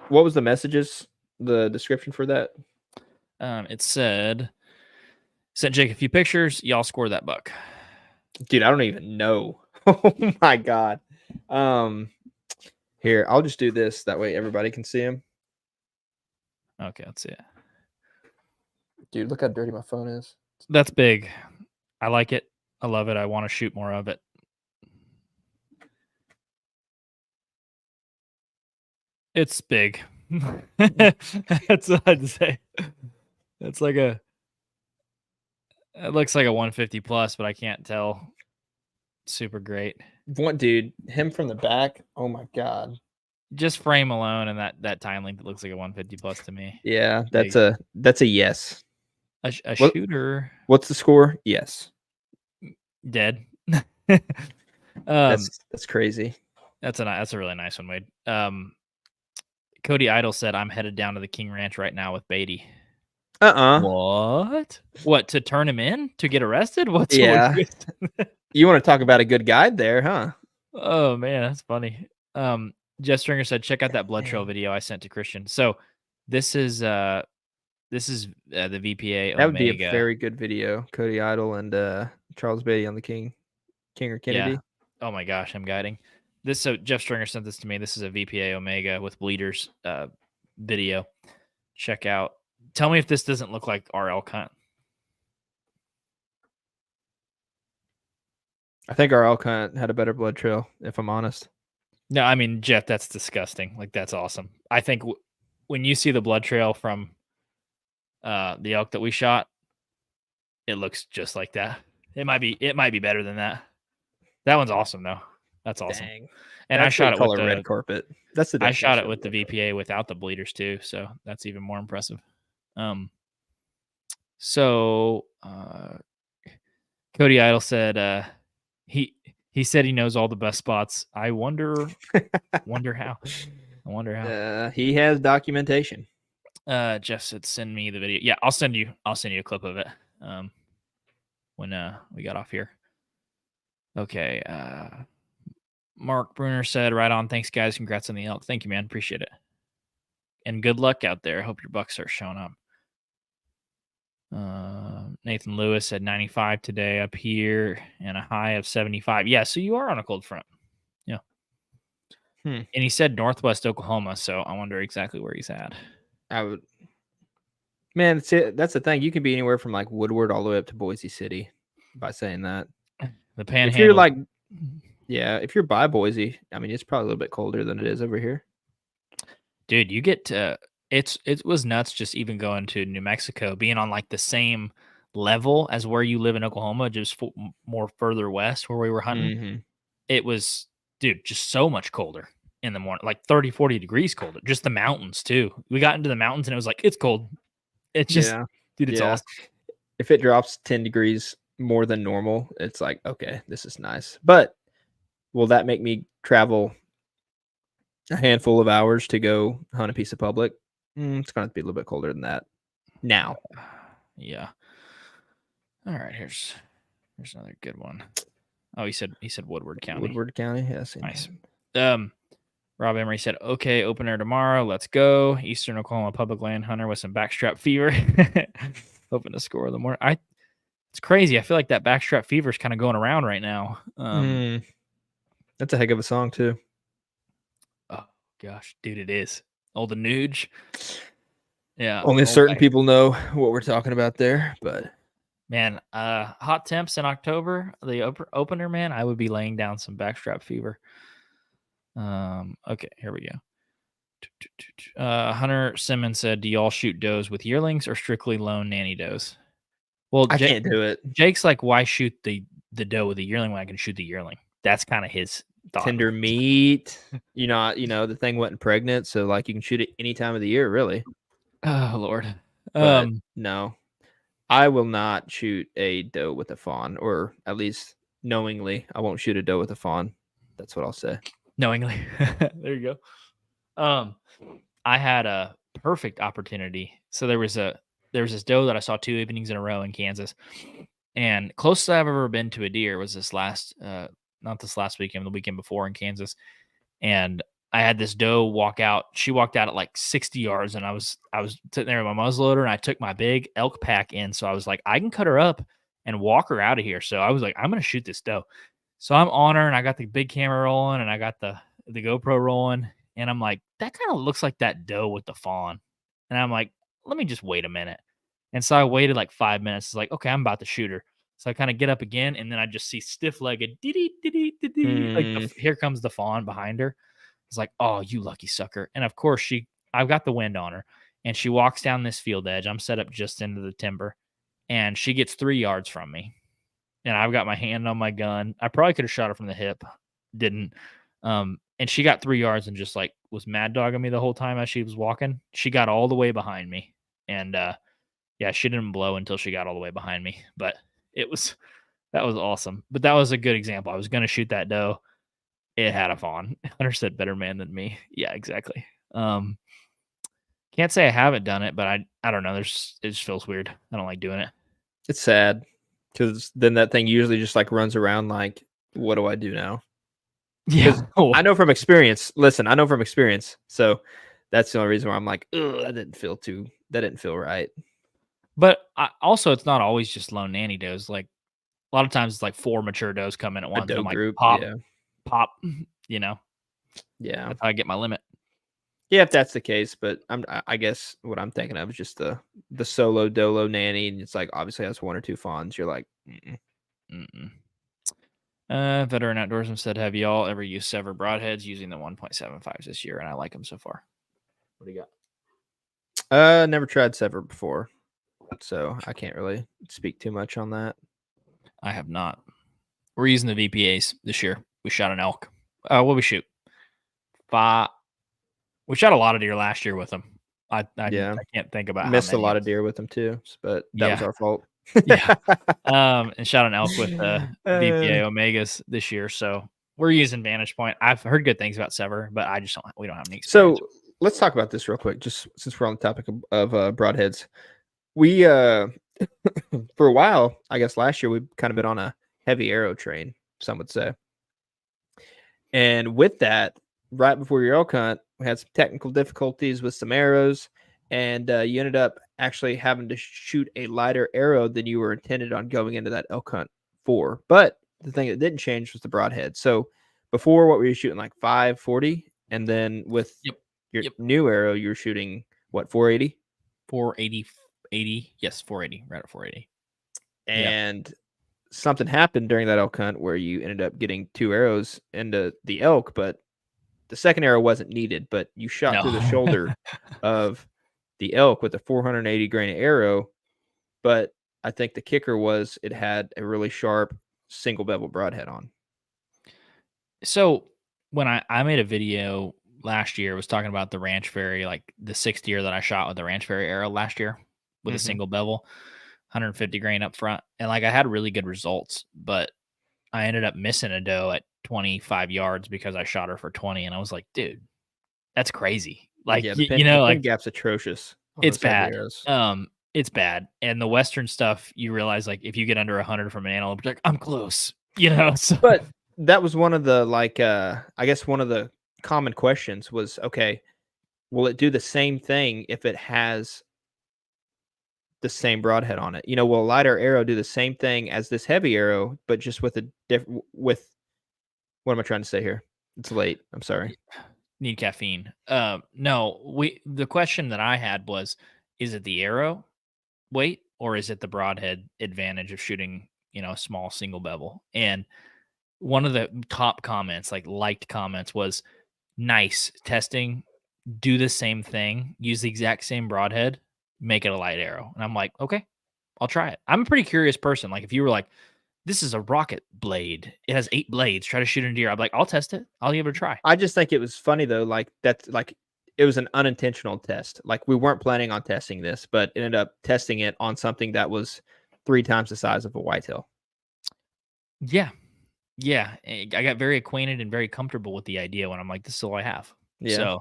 what was the messages, the description for that? It said, sent Jake a few pictures. Y'all score that buck. Dude, I don't even know. Oh my God. Here, I'll just do this. That way everybody can see him. Okay, let's see it. Dude, look how dirty my phone is. That's big. I like it. I love it. I want to shoot more of it. It's big. That's what I'd say. It's like it looks like a 150 plus, but I can't tell. Super great. One dude, him from the back. Oh my God. Just frame alone and that time length, it looks like a 150 plus to me. Yeah, that's a yes. A shooter. What's the score? Yes. Dead. That's crazy. That's a really nice one, Wade. Cody Idle said, I'm headed down to the King Ranch right now with Beatty. What? To turn him in? To get arrested? Yeah. You want to talk about a good guide there, huh? Oh, man, that's funny. Jeff Stringer said, check out that blood trail video I sent to Christian. So this is the VPA Omega. That would be a very good video. Cody Idle and Charles Beatty on the King or Kennedy. Yeah. Oh my gosh, I'm guiding. So Jeff Stringer sent this to me. This is a VPA Omega with bleeders video. Check out. Tell me if this doesn't look like our elk hunt. I think our elk hunt had a better blood trail, if I'm honest. No, I mean, Jeff, that's disgusting. Like, that's awesome. I think when you see the blood trail from the elk that we shot, it looks just like that. It might be better than that. That one's awesome, though. That's awesome. Dang. And I shot it with the red carpet. That's the. I shot it with the VPA without the bleeders too, so that's even more impressive. So Cody Idle said he said he knows all the best spots. I wonder how. He has documentation. Jeff said send me the video. Yeah, I'll send you a clip of it. When we got off here. Okay. Mark Bruner said, right on. Thanks, guys. Congrats on the elk. Thank you, man. Appreciate it. And good luck out there. I hope your bucks start showing up. Nathan Lewis said 95 today up here and a high of 75. Yeah, so you are on a cold front. Yeah. And he said northwest Oklahoma, so I wonder exactly where he's at. I would. Man, that's the thing. You can be anywhere from like Woodward all the way up to Boise City by saying that. The Panhandle. If you're like, yeah, if you're by Boise, I mean, it's probably a little bit colder than it is over here. Dude, you get to it was nuts just even going to New Mexico, being on like the same level as where you live in Oklahoma, just more further west where we were hunting. Mm-hmm. It was, dude, just so much colder in the morning, like 30, 40 degrees colder. Just the mountains too. We got into the mountains and it was like, it's cold. It's just, dude, it's awesome. If it drops 10 degrees more than normal, it's like, okay, this is nice. But will that make me travel a handful of hours to go hunt a piece of public? It's going to be a little bit colder than that now. Yeah. All right, here's another good one. Oh, he said Woodward County. Woodward County, yes. Nice. Rob Emery said, okay, opener tomorrow. Let's go. Eastern Oklahoma public land hunter with some backstrap fever. Hoping to score the morning. It's crazy. I feel like that backstrap fever is kind of going around right now. That's a heck of a song too. Oh gosh, dude, it is. Oh, the Nuge. Yeah. Only certain people know what we're talking about there, but man, hot temps in October, the opener, man, I would be laying down some backstrap fever. Okay, here we go. Hunter Simmons said, do y'all shoot does with yearlings or strictly lone nanny does? Well, I can't do it. Jake's like, why shoot the doe with a yearling when I can shoot the yearling? That's kind of his thought. Tender meat. The thing wasn't pregnant, so like you can shoot it any time of the year, really. Oh Lord. But no. I will not shoot a doe with a fawn, or at least knowingly, I won't shoot a doe with a fawn. That's what I'll say. Knowingly. There you go. I had a perfect opportunity. So there was this doe that I saw 2 evenings in a row in Kansas, and closest I've ever been to a deer was not this last weekend, the weekend before in Kansas. And I had this doe walk out. She walked out at like 60 yards, and I was sitting there with my muzzleloader, and I took my big elk pack in. So I was like, I can cut her up and walk her out of here. So I was like, I'm going to shoot this doe. So I'm on her, and I got the big camera rolling, and I got the GoPro rolling, and I'm like, that kind of looks like that doe with the fawn. And I'm like, let me just wait a minute. And so I waited like 5 minutes. It's like, okay, I'm about to shoot her. So I kind of get up again, and then I just see stiff-legged, like here comes the fawn behind her. It's like, oh, you lucky sucker. And of course, I've got the wind on her, and she walks down this field edge. I'm set up just into the timber, and she gets 3 yards from me. And I've got my hand on my gun. I probably could have shot her from the hip. Didn't. And she got 3 yards and just like was mad dogging me the whole time as she was walking. She got all the way behind me. And she didn't blow until she got all the way behind me. But that was awesome. But that was a good example. I was going to shoot that doe. It had a fawn. Hunter said better man than me. Yeah, exactly. Can't say I haven't done it, but I don't know. It just feels weird. I don't like doing it. It's sad. Because then that thing usually just like runs around like, what do I do now? Yeah. I know from experience. Listen, I know from experience. So that's the only reason why I'm like, that didn't feel right. But also, it's not always just lone nanny does. Like a lot of times it's like 4 mature does come in at once. A doe I'm like, group, pop, Yeah. That's how I get my limit. Yeah, if that's the case, but I guess what I'm thinking of is just the solo dolo nanny, and it's like obviously has 1 or 2 fawns. You're like, Veteran Outdoorsman said, have y'all ever used Sever broadheads using the 1.75s this year? And I like them so far. What do you got? Never tried Sever before, so I can't really speak too much on that. I have not. We're using the VPAs this year. We shot an elk. What did we shoot? 5. We shot a lot of deer last year with them. I can't think about. Missed a lot of deer with them too, but that was our fault. Yeah. And shot an elk with VPA Omegas this year. So we're using Vantage Point. I've heard good things about Sever, but we don't have any experience. So let's talk about this real quick, just since we're on the topic of broadheads. We for a while, I guess last year, we've kind of been on a heavy arrow train, some would say. And with that, right before your elk hunt, we had some technical difficulties with some arrows, and you ended up actually having to shoot a lighter arrow than you were intended on going into that elk hunt for. But the thing that didn't change was the broadhead. So before, what were you shooting, like 540? And then with Yep. your Yep. new arrow, you were shooting what, 480? 80. Yes, 480. Right at 480. And something happened during that elk hunt where you ended up getting 2 arrows into the elk, but the second arrow wasn't needed, but you shot through the shoulder of the elk with a 480 grain arrow. But I think the kicker was it had a really sharp single bevel broadhead on. So when I made a video last year, was talking about the Ranch Fairy, like the 6th year that I shot with the Ranch Fairy arrow last year with a single bevel, 150 grain up front. And like I had really good results, but I ended up missing a doe at 25 yards because I shot her for 20. And I was like, dude, that's crazy. Like, yeah, the the pin like gap's atrocious. it's bad. It's bad. And the Western stuff, you realize like if you get under 100 from an antelope, like I'm close, So. But that was one of the I guess one of the common questions was, okay, will it do the same thing if it has the same broadhead on it? Will a lighter arrow do the same thing as this heavy arrow, but just with a different what am I trying to say here? It's late. I'm sorry. Need caffeine. No, the question that I had was, is it the arrow weight or is it the broadhead advantage of shooting, a small single bevel? And one of the top comments, liked comments, was nice testing, do the same thing, use the exact same broadhead, make it a light arrow. And I'm like, okay, I'll try it. I'm a pretty curious person. Like if you were like, this is a rocket blade, it has 8 blades, try to shoot a deer, I'm like, I'll test it. I'll give it a try. I just think it was funny though, it was an unintentional test. Like we weren't planning on testing this, but ended up testing it on something that was 3 times the size of a whitetail. Yeah. Yeah. I got very acquainted and very comfortable with the idea when I'm like, this is all I have. Yeah. So,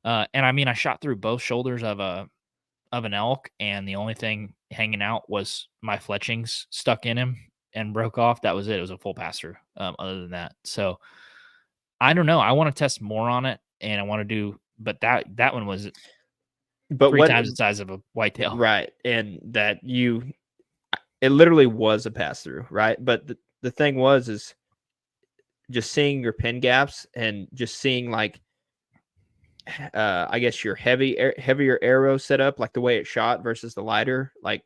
and I mean, I shot through both shoulders of an elk, and the only thing hanging out was my fletchings stuck in him and broke off. That was it. It was a full pass through. Other than that, so I don't know. I want to test more on it, and I want to do, but that one was, but 3 times the size of a whitetail, right? And it literally was a pass through, right? But the thing is just seeing your pin gaps and just seeing I guess your heavier arrow setup, like the way it shot versus the lighter, like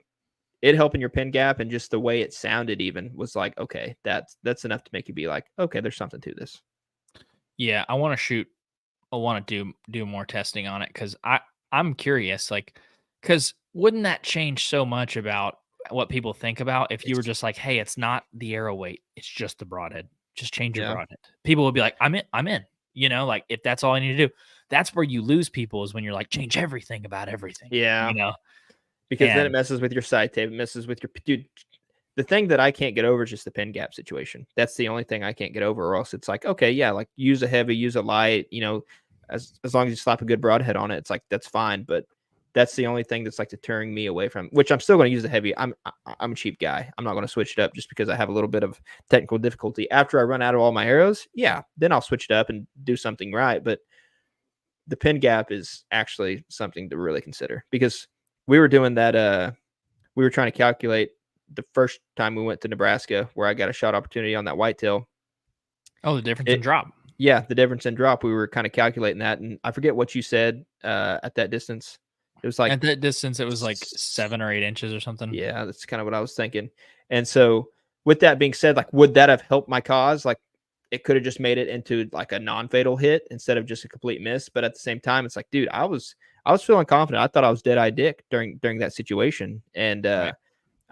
it helping your pin gap, and just the way it sounded even was like, okay, that's enough to make you be like, okay, there's something to this. Yeah, I want to do more testing on it because I'm curious, because wouldn't that change so much about what people think about if you were just like, hey, it's not the arrow weight, it's just the broadhead, just change your broadhead. People would be like, I'm in. Like if that's all I need to do. That's where you lose people, is when you're like, change everything about everything. Yeah. Because then it messes with your sight tape, it messes with your dude. The thing that I can't get over is just the pin gap situation. That's the only thing I can't get over, or else it's like, okay, yeah, like use a heavy, use a light, as long as you slap a good broadhead on it, it's like, that's fine. But that's the only thing that's like deterring me away from, which I'm still going to use the heavy. I'm a cheap guy. I'm not going to switch it up just because I have a little bit of technical difficulty. After I run out of all my arrows, yeah, then I'll switch it up and do something right. But the pin gap is actually something to really consider, because we were doing that. We were trying to calculate the first time we went to Nebraska, where I got a shot opportunity on that whitetail. Oh, the difference in drop. Yeah, the difference in drop. We were kind of calculating that, and I forget what you said at that distance. It was like at that distance, it was like 7 or 8 inches or something. Yeah, that's kind of what I was thinking. And so, with that being said, like, would that have helped my cause? Like, it could have just made it into like a non-fatal hit instead of just a complete miss. But at the same time, it's like, dude, I was feeling confident. I thought I was dead-eye dick during that situation, and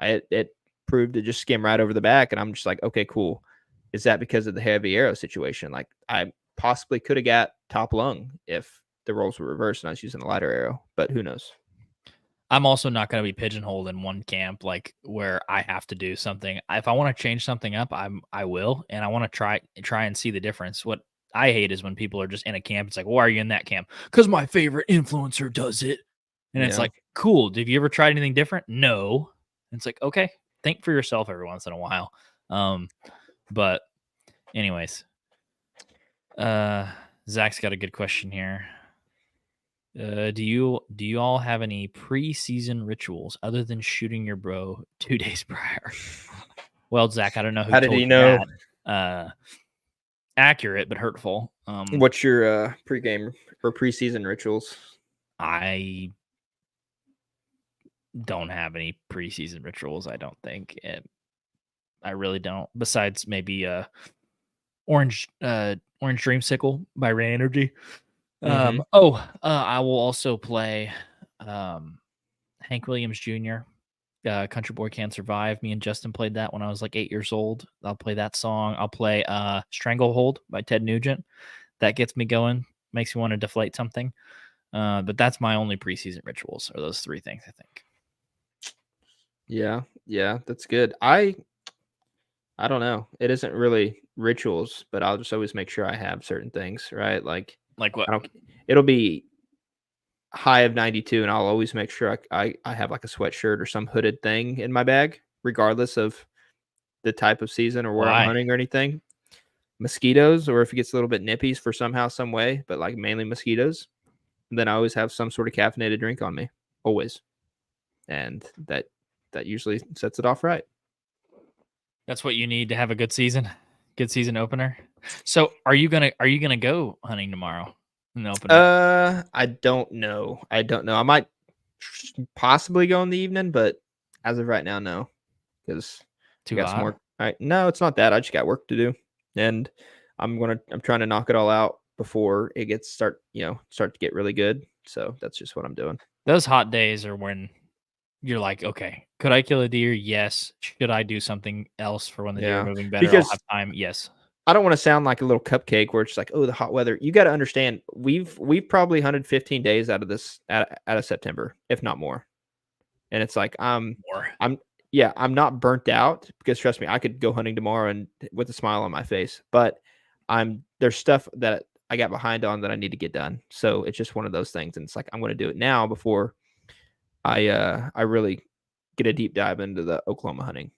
it proved to just skim right over the back. And I'm just like, okay, cool. Is that because of the heavy arrow situation? Like, I possibly could have got top lung if the roles were reversed and I was using the lighter arrow, but who knows? I'm also not going to be pigeonholed in one camp, like where I have to do something. If I want to change something up, I will, and I want to try and see the difference. What I hate is when people are just in a camp. It's like, why are you in that camp? Because my favorite influencer does it, and it's like, cool. Have you ever tried anything different? No. And it's like, okay, think for yourself every once in a while. But anyways, Zach's got a good question here. Do you all have any preseason rituals other than shooting your bro 2 days prior? Well, Zach, I don't know who How did told he you know? that. Accurate but hurtful. What's your pregame or preseason rituals? I don't have any preseason rituals. I don't think. I really don't. Besides maybe Orange Dreamsicle by Rain Energy. Mhm. I will also play Hank Williams Jr. Country Boy Can't Survive. Me and Justin played that when I was like 8 years old. I'll play that song. I'll play Stranglehold by Ted Nugent. That gets me going. Makes me want to deflate something. But that's my only preseason rituals are those 3 things, I think. Yeah, that's good. I don't know. It isn't really rituals, but I'll just always make sure I have certain things, right? Like Like what? I don't. It'll be high of 92, and I'll always make sure I have like a sweatshirt or some hooded thing in my bag, regardless of the type of season or where I'm Why? hunting or anything. Mosquitoes, or if it gets a little bit nippy for somehow, some way, but like mainly mosquitoes. And then I always have some sort of caffeinated drink on me, always, and that usually sets it off right. That's what you need to have a good season opener. So are you gonna go hunting tomorrow in the opener? I don't know. I might possibly go in the evening, but as of right now, no, because I Too got some hot? work. No, it's not that. I just got work to do, and I'm trying to knock it all out before it gets start to get really good. So that's just what I'm doing. Those hot days are when you're like, okay, could I kill a deer? Yes. Should I do something else for when the deer are Yeah, moving better? I'll because have time. Yes. I don't want to sound like a little cupcake where it's like, oh, the hot weather. You got to understand, we've probably hunted 15 days out of this out of September, if not more. And it's like More. I'm not burnt out because trust me, I could go hunting tomorrow and with a smile on my face. But there's stuff that I got behind on that I need to get done. So it's just one of those things, and it's like I'm going to do it now before I really get a deep dive into the Oklahoma hunting.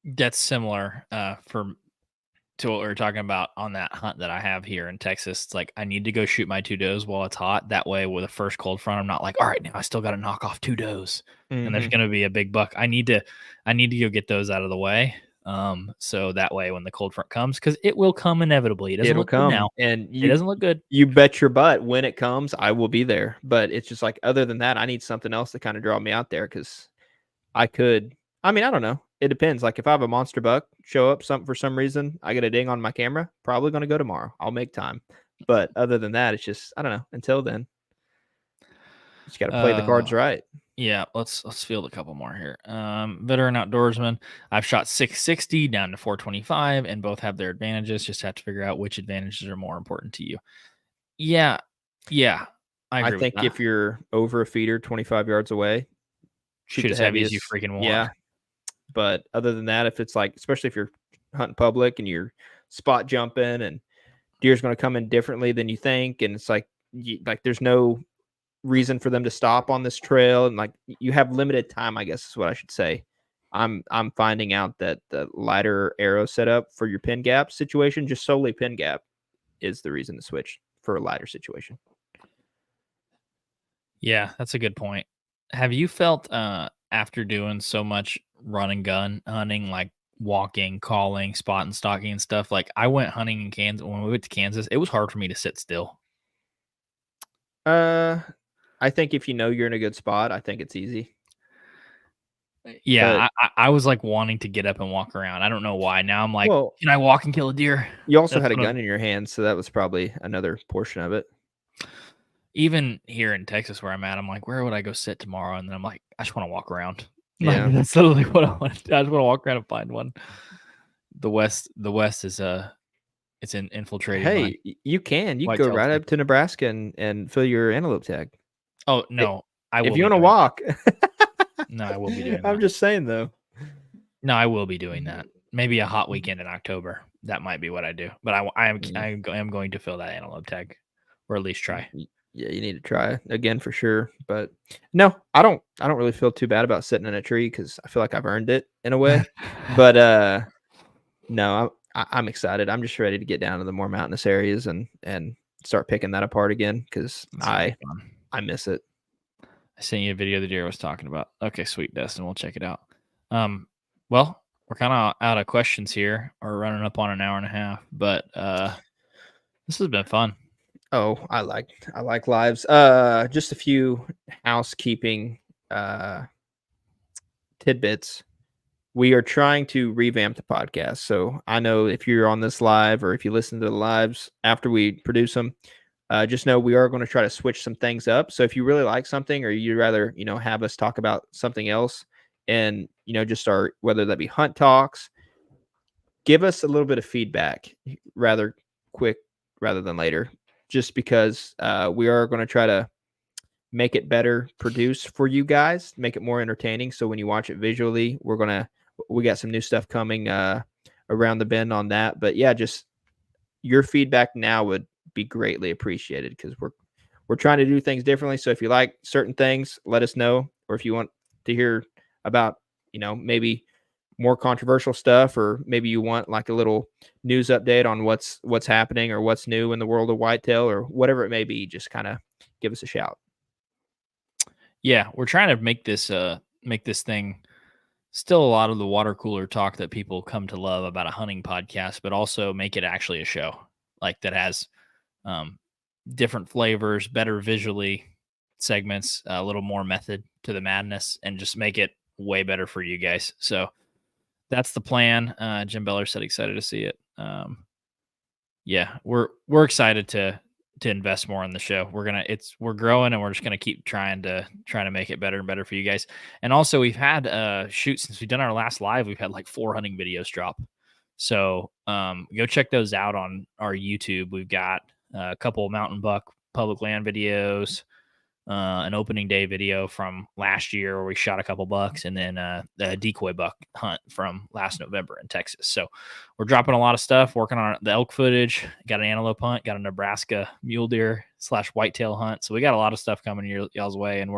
That's similar to what we were talking about on that hunt that I have here in Texas. It's like I need to go shoot my 2 does while it's hot. That way, with the first cold front, I'm not like, all right, now I still got to knock off 2 does, and there's Mhm. going to be a big buck. I need to go get those out of the way. So that way, when the cold front comes, because it will come inevitably. It doesn't It'll look good come, now. and It doesn't look good. you bet your butt when it comes, I will be there. But it's just like, other than that, I need something else to kind of draw me out there because I could. I mean, I don't know. It depends. Like if I have a monster buck show up for some reason, I get a ding on my camera. Probably going to go tomorrow. I'll make time. But other than that, it's just I don't know. Until then, just got to play the cards right. Yeah, let's field a couple more here. Veteran outdoorsman. I've shot 660 down to 425, and both have their advantages. Just have to figure out which advantages are more important to you. Yeah, I agree with think that. if you're over a feeder 25 yards away, Shoot as heavy as you freaking want. Yeah. But other than that, if it's like, especially if you're hunting public and you're spot jumping and deer's going to come in differently than you think, and it's like there's no reason for them to stop on this trail, and like you have limited time, I guess is what I should say. I'm finding out that the lighter arrow setup for your pin gap situation, just solely pin gap, is the reason to switch for a lighter situation. Yeah, that's a good point. Have you felt after doing so much run and gun hunting, like walking, calling, spot and stalking and stuff? Like I went hunting in Kansas when we went to Kansas. It was hard for me to sit still. I think if you know you're in a good spot, I think it's easy. Yeah, I was like wanting to get up and walk around. I don't know why. Now I'm like, Well, can I walk and kill a deer? you also That's had a what gun in your hand, so that was probably another portion of it. Even here in Texas where I'm at, I'm like, where would I go sit tomorrow? And then I'm like, I just want to walk around. Yeah. Like, that's literally what I want. I just want to walk around and find one. The West is it's infiltrated. Hey, you can go whitetail right tag. up to Nebraska and fill your antelope tag. Oh no, I will. If you be want to doing walk. that. No, I will be doing that. I'm just saying though. No, I will be doing that. Maybe a hot weekend in October. That might be what I do. But I am going to fill that antelope tag, or at least try. Yeah, you need to try again for sure. But no, I don't really feel too bad about sitting in a tree because I feel like I've earned it in a way. But no, I'm excited. I'm just ready to get down to the more mountainous areas and start picking that apart again because I miss it. I sent you a video that Jared was talking about. Okay, sweet, Dustin. We'll check it out. Well, we're kind of out of questions here. We're running up on an hour and a half, but this has been fun. Oh, I like lives. Just a few housekeeping tidbits. We are trying to revamp the podcast. So I know if you're on this live or if you listen to the lives after we produce them, just know we are going to try to switch some things up. So if you really like something or you'd rather, have us talk about something else and, just start, whether that be hunt talks, give us a little bit of feedback rather quick rather than later, just because we are going to try to make it better produced for you guys, make it more entertaining. So when you watch it visually, we got some new stuff coming around the bend on that. But yeah, just your feedback now would be greatly appreciated because we're trying to do things differently. So if you like certain things, let us know. Or if you want to hear about, maybe more controversial stuff, or maybe you want like a little news update on what's happening or what's new in the world of whitetail or whatever it may be, just kind of give us a shout. Yeah, we're trying to make this thing still a lot of the water cooler talk that people come to love about a hunting podcast, but also make it actually a show like that has different flavors, better visually segments, a little more method to the madness, and just make it way better for you guys. So that's the plan. Jim Beller said excited to see it. Yeah, we're excited to invest more in the show. We're growing and we're just gonna keep trying to make it better and better for you guys. And also we've had since we've done our last live, we've had like 4 hunting videos drop. So go check those out on our YouTube. We've got a couple of mountain buck public land videos, an opening day video from last year where we shot a couple bucks, and then the decoy buck hunt from last November in Texas. So we're dropping a lot of stuff, working on the elk footage, got an antelope hunt, got a Nebraska mule deer / whitetail hunt. So we got a lot of stuff coming y'all's way, and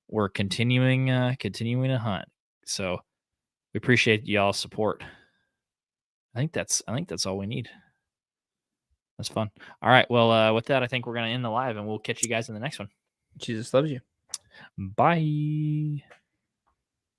we're continuing to hunt. So we appreciate y'all's support. I think that's all we need. That's fun. All right. Well, with that, I think we're going to end the live and we'll catch you guys in the next one. Jesus loves you. Bye.